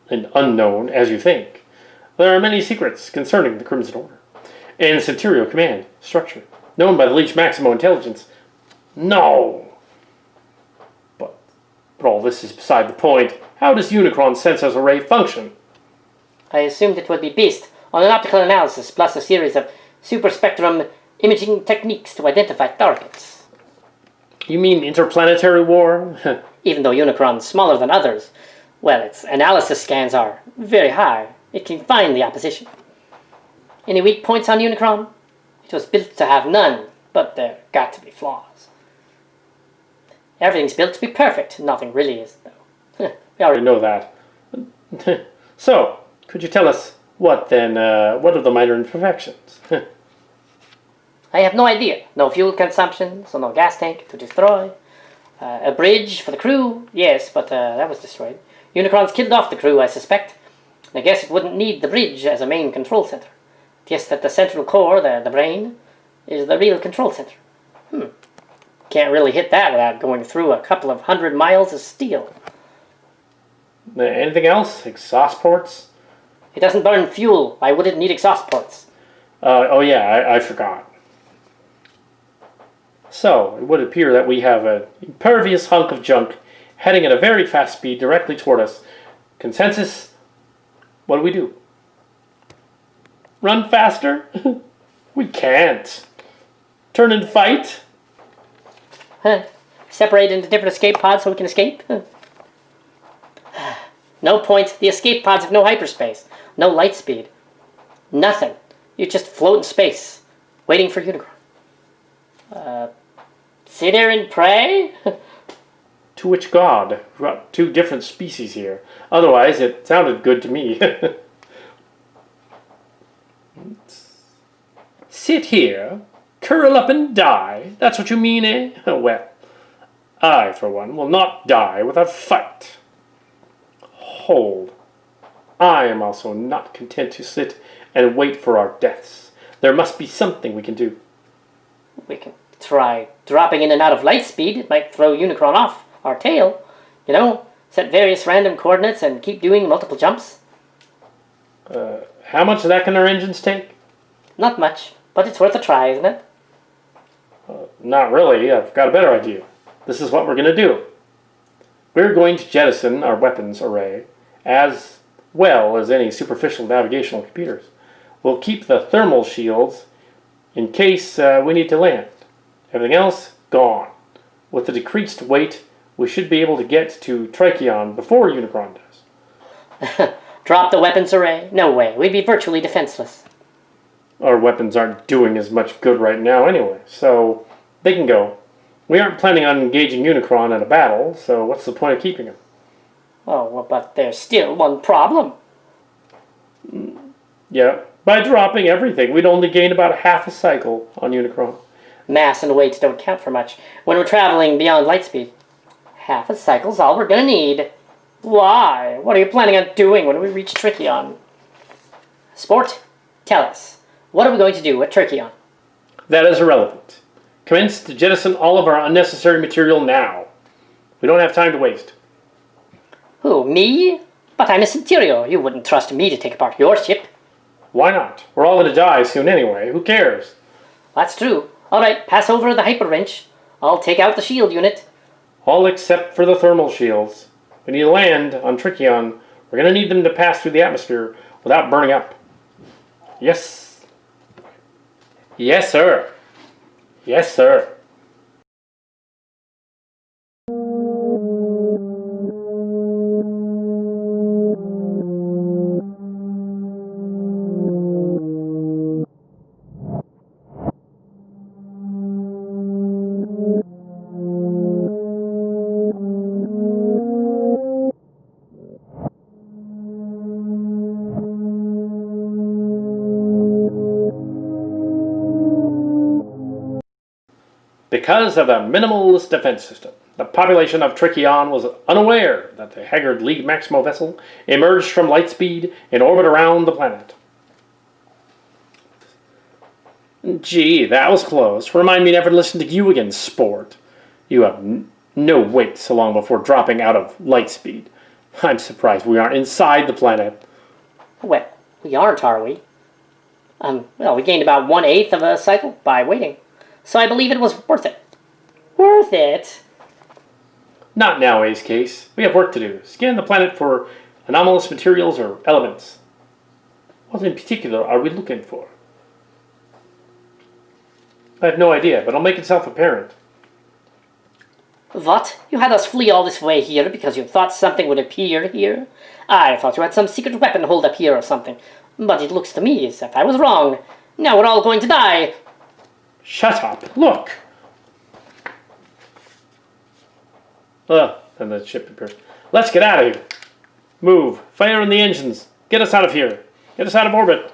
S2: and unknown as you think. There are many secrets concerning the Crimson Order and Centirios command structure, known by the League Maximo intelligence. No! But all this is beside the point. How does Unicron's sensors array function?
S3: I assumed it would be based on an optical analysis plus a series of superspectrum imaging techniques to identify targets.
S2: You mean interplanetary war?
S3: Even though Unicron's smaller than others, well, its analysis scans are very high. It can find the opposition. Any weak points on Unicron? It was built to have none, but there got to be flaws. Everything's built to be perfect. Nothing really is, though. We already
S2: know that. So, could you tell us what are the minor imperfections?
S3: I have no idea. No fuel consumption, so no gas tank to destroy. A bridge for the crew, yes, but that was destroyed. Unicron's killed off the crew, I suspect. I guess it wouldn't need the bridge as a main control center. Guess that the central core, the brain, is the real control center. Can't really hit that without going through a couple of 100 miles of steel.
S2: Anything else? Exhaust ports?
S3: It doesn't burn fuel. Why would it need exhaust ports?
S2: Oh yeah, I forgot. So, it would appear that we have an impervious hunk of junk heading at a very fast speed directly toward us. Consensus? What do we do? Run faster? We can't. Turn and fight?
S3: Separate into different escape pods so we can escape? No point. The escape pods have no hyperspace, no light speed. Nothing. You just float in space, waiting for Unicron. Sit there and pray?
S2: To which god? We've got two different species here. Otherwise, it sounded good to me. Sit here, curl up and die. That's what you mean, eh? Well, I, for one, will not die without fight. Hold. I am also not content to sit and wait for our deaths. There must be something we can do.
S3: We can try dropping in and out of light speed. It might throw Unicron off our tail. You know, set various random coordinates and keep doing multiple jumps.
S2: How much of that can our engines take?
S3: Not much, but it's worth a try, isn't it?
S2: Not really. I've got a better idea. This is what we're going to do. We're going to jettison our weapons array as well as any superficial navigational computers. We'll keep the thermal shields in case we need to land. Everything else, gone. With the decreased weight, we should be able to get to Trichion before Unicron does.
S3: Drop the weapons array? No way. We'd be virtually defenseless.
S2: Our weapons aren't doing as much good right now anyway, so they can go. We aren't planning on engaging Unicron in a battle, so what's the point of keeping him?
S3: Oh, well, but there's still one problem.
S2: Yeah, by dropping everything, we'd only gain about half a cycle on Unicron.
S3: Mass and weight don't count for much when we're traveling beyond light speed. Half a cycle's all we're gonna need. Why? What are you planning on doing when we reach Trichion? Sport, tell us. What are we going to do at Trichion?
S2: That is irrelevant. Commence to jettison all of our unnecessary material now. We don't have time to waste.
S3: Who, me? But I'm a Centurio. You wouldn't trust me to take apart your ship.
S2: Why not? We're all going to die soon anyway. Who cares?
S3: That's true. All right, pass over the hyper wrench. I'll take out the shield unit.
S2: All except for the thermal shields. We need to land on Trichion. We're going to need them to pass through the atmosphere without burning up. Yes. Yes, sir. Yes, sir. Because of the minimalist defense system, the population of Trichion was unaware that the haggard League Maximo vessel emerged from lightspeed in orbit around the planet. Gee, that was close. Remind me never to listen to you again, sport. You have no wait so long before dropping out of lightspeed. I'm surprised we aren't inside the planet.
S3: Well, we aren't, are we? Well, we gained about 1/8 of a cycle by waiting. So I believe it was worth it. Worth it?
S2: Not now, Ace Case. We have work to do. Scan the planet for anomalous materials or elements. What in particular are we looking for? I have no idea, but it'll make itself apparent.
S3: What? You had us flee all this way here because you thought something would appear here? I thought you had some secret weapon holed up here or something. But it looks to me as if I was wrong. Now we're all going to die.
S2: Shut up! Look! And the ship appears. Let's get out of here! Move! Fire on the engines! Get us out of here! Get us out of orbit!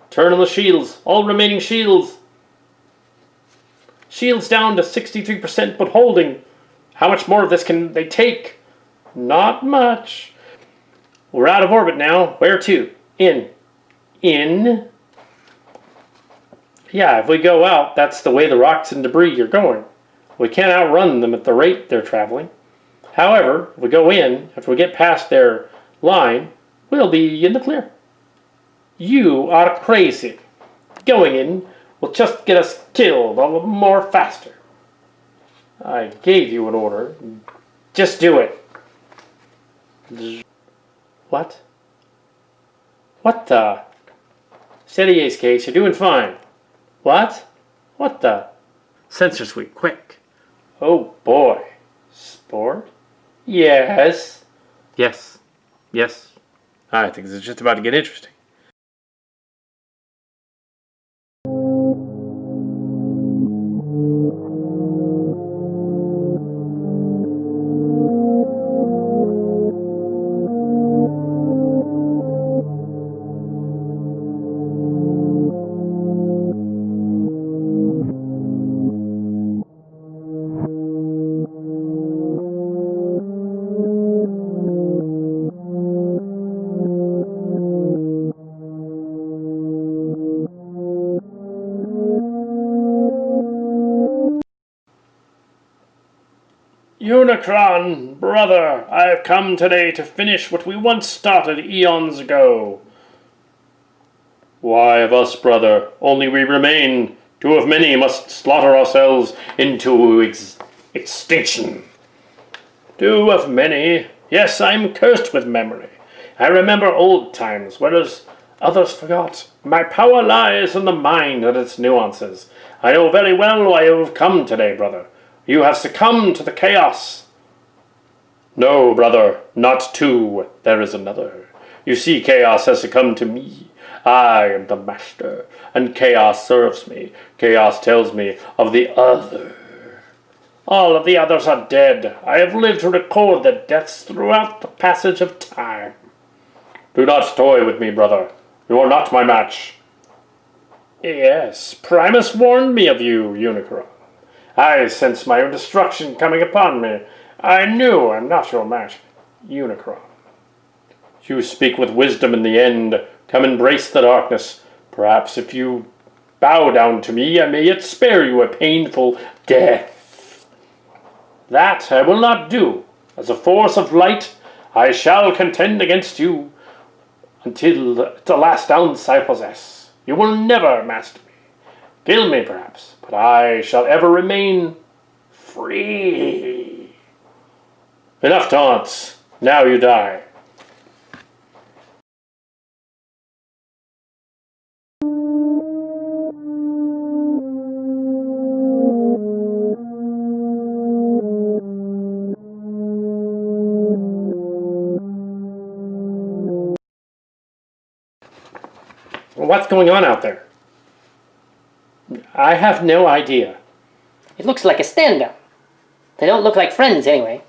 S2: Turn on the shields! All remaining shields! Shields down to 63% but holding! How much more of this can they take? Not much. We're out of orbit now. Where to? In. Yeah, if we go out, that's the way the rocks and debris are going. We can't outrun them at the rate they're traveling. However, if we go in, after we get past their line, we'll be in the clear. You are crazy. Going in will just get us killed a little more faster. I gave you an order. Just do it. What? What the? Steady, Ace Case, you're doing fine. What? What the? Sensor suite, quick. Oh boy. Sport? Yes. Yes. Yes. I think this is just about to get interesting. Unicron, brother, I have come today to finish what we once started eons ago. Why of us, brother? Only we remain. Two of many must slaughter ourselves into extinction. Two of many? Yes, I'm cursed with memory. I remember old times, whereas others forgot. My power lies in the mind and its nuances. I know very well why you have come today, brother. You have succumbed to the chaos. No, brother, not two. There is another. You see, chaos has succumbed to me. I am the master, and chaos serves me. Chaos tells me of the other. All of the others are dead. I have lived to record their deaths throughout the passage of time. Do not toy with me, brother. You are not my match. Yes, Primus warned me of you, Unicron. I sense my own destruction coming upon me. I knew I'm not your match, Unicron. You speak with wisdom in the end. Come embrace the darkness. Perhaps if you bow down to me, I may yet spare you a painful death. That I will not do. As a force of light, I shall contend against you until the last ounce I possess. You will never master me. Kill me, perhaps, but I shall ever remain free. Enough taunts. Now you die. what's going on out there? I have no idea.
S3: It looks like a stand-up. They don't look like friends, anyway.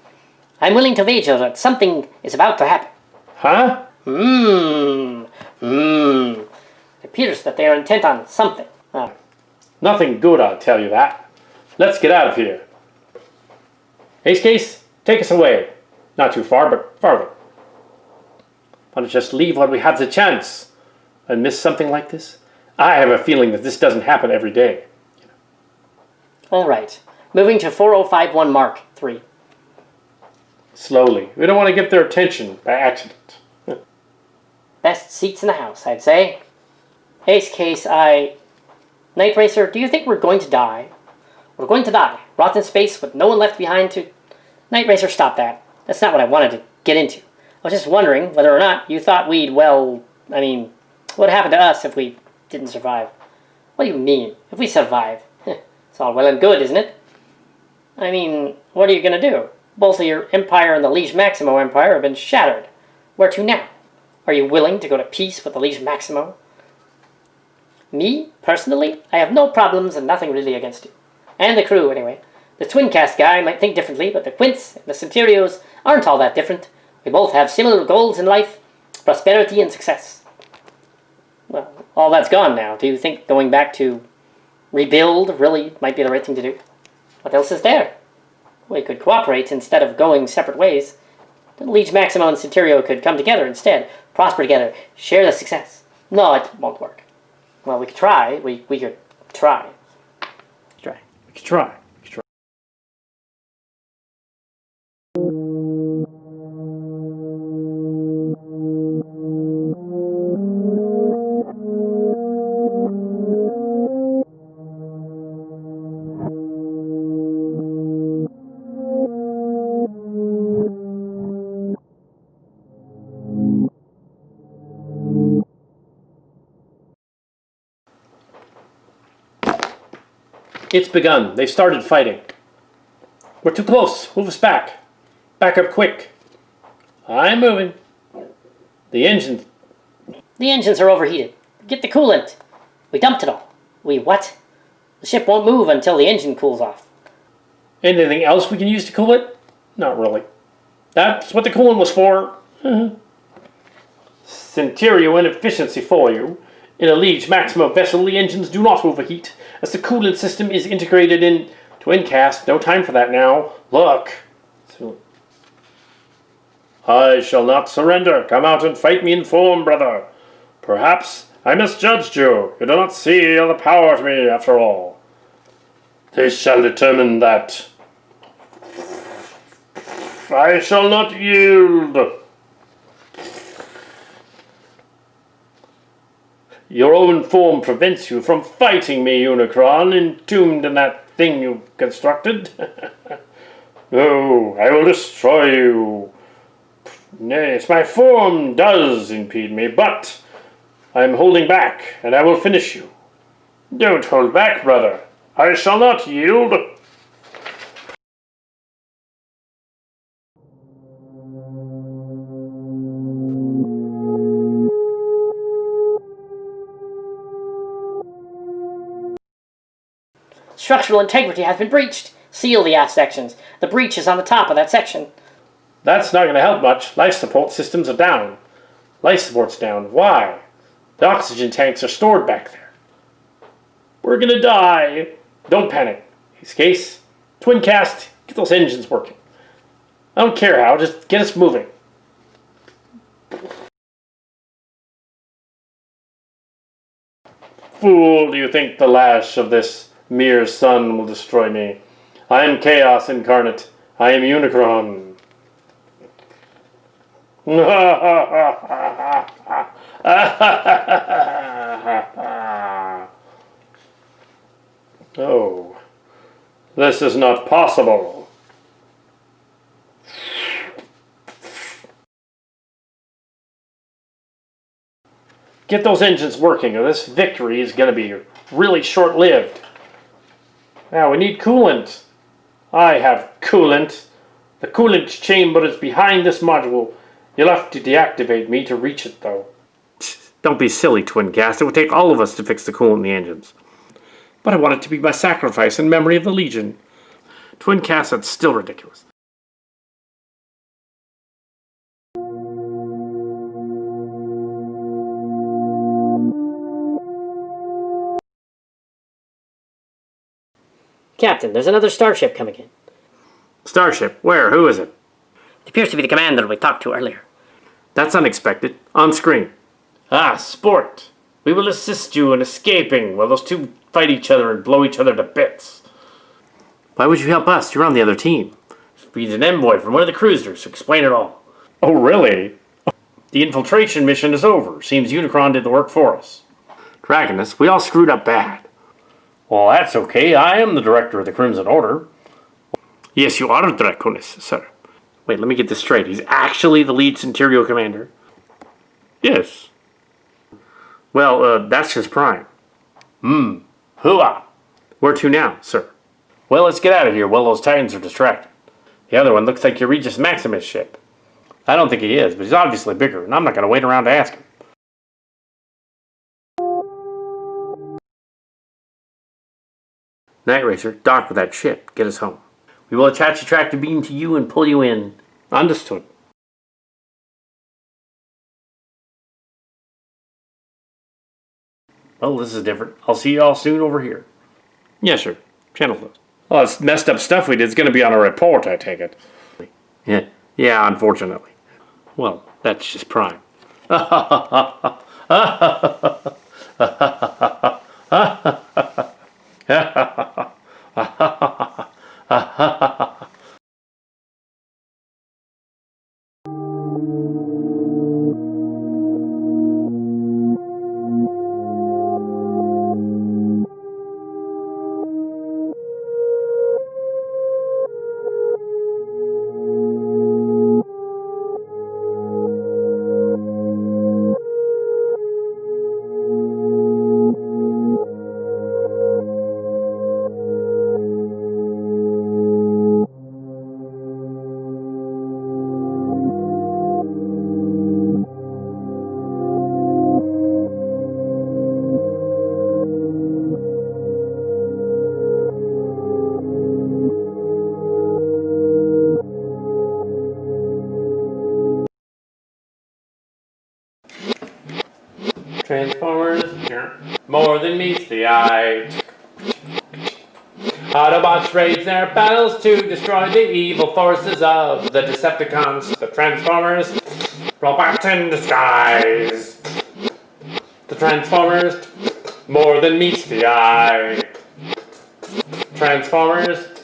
S3: I'm willing to wager that something is about to happen.
S2: Huh?
S3: It appears that they are intent on something.
S2: Nothing good, I'll tell you that. Let's get out of here. Ace Case, take us away. Not too far, but farther. Want to just leave while we have the chance and miss something like this? I have a feeling that this doesn't happen every day.
S3: All right. Moving to 4051 Mark III.
S2: Slowly. We don't want to get their attention by accident.
S3: Best seats in the house, I'd say. Ace Case, Night Racer, do you think we're going to die? We're going to die. Rot in space with no one left behind to... Night Racer, stop that. That's not what I wanted to get into. I was just wondering whether or not you thought we'd, what would happen to us if we didn't survive? What do you mean, if we survive? It's all well and good, isn't it? What are you going to do? Both of your empire and the League Maximo empire have been shattered. Where to now? Are you willing to go to peace with the League Maximo? Me, personally, I have no problems and nothing really against you. And the crew, anyway. The Twincast guy might think differently, but the Quints and the Centirios aren't all that different. We both have similar goals in life, prosperity and success. Well, all that's gone now. Do you think going back to rebuild really might be the right thing to do? What else is there? We could cooperate instead of going separate ways. The League Maximo and Centurio could come together instead, prosper together, share the success. No, it won't work. Well, we could try. We could try.
S2: We could try. It's begun. They've started fighting. We're too close. Move us back. Back up quick. I'm moving. The engines.
S3: The engines are overheated. Get the coolant. We dumped it all. We what? The ship won't move until the engine cools off.
S2: Anything else we can use to cool it? Not really. That's what the coolant was for. Centurio inefficiency for you. In a League Maximo vessel, the engines do not overheat, as the coolant system is integrated in Twincast. No time for that now. Look. I shall not surrender. Come out and fight me in form, brother. Perhaps I misjudged you. You do not see all the power to me, after all. They shall determine that. I shall not yield. Your own form prevents you from fighting me, Unicron, entombed in that thing you constructed. No, I will destroy you. Yes, my form does impede me, but I am holding back, and I will finish you. Don't hold back, brother. I shall not yield.
S3: Structural integrity has been breached. Seal the aft sections. The breach is on the top of that section.
S2: That's not going to help much. Life support systems are down. Life support's down. Why? The oxygen tanks are stored back there. We're going to die. Don't panic. Ace Case, Twincast, get those engines working. I don't care how, just get us moving. Fool, do you think the lash of this mere sun will destroy me? I am chaos incarnate. I am Unicron. Oh, this is not possible. Get those engines working, or this victory is going to be really short-lived. Now, we need coolant. I have coolant. The coolant chamber is behind this module. You'll have to deactivate me to reach it, though. Don't be silly, Twin Cast. It would take all of us to fix the coolant in the engines. But I want it to be my sacrifice in memory of the Legion. Twin Cast, that's still ridiculous.
S3: Captain, there's another starship coming in.
S2: Starship? Where? Who is it?
S3: It appears to be the commander we talked to earlier.
S2: That's unexpected. On screen. Ah, sport. We will assist you in escaping while those two fight each other and blow each other to bits. Why would you help us? You're on the other team. He's an envoy from one of the cruisers to explain it all. Oh, really? The infiltration mission is over. Seems Unicron did the work for us. Draconis, we all screwed up bad. Well, that's okay. I am the director of the Crimson Order. Yes, you are Draconis, sir. Wait, let me get this straight. He's actually the lead Centurio commander? Yes. Well, that's his prime. Hooah! Where to now, sir? Well, let's get out of here while those Titans are distracted. The other one looks like your Regis Maximus ship. I don't think he is, but he's obviously bigger, and I'm not going to wait around to ask him. Night Racer, dock with that ship. Get us home. We will attach a tractor beam to you and pull you in. Understood. Well, this is different. I'll see you all soon over here. Yes, sir. Channel closed. Well, this messed up stuff we did is going to be on a report, I take it. Yeah, unfortunately. Well, that's just prime.
S1: Transformers, more than meets the eye. Autobots rage their battles to destroy the evil forces of the Decepticons. The Transformers, robots in disguise. The Transformers, more than meets the eye. Transformers,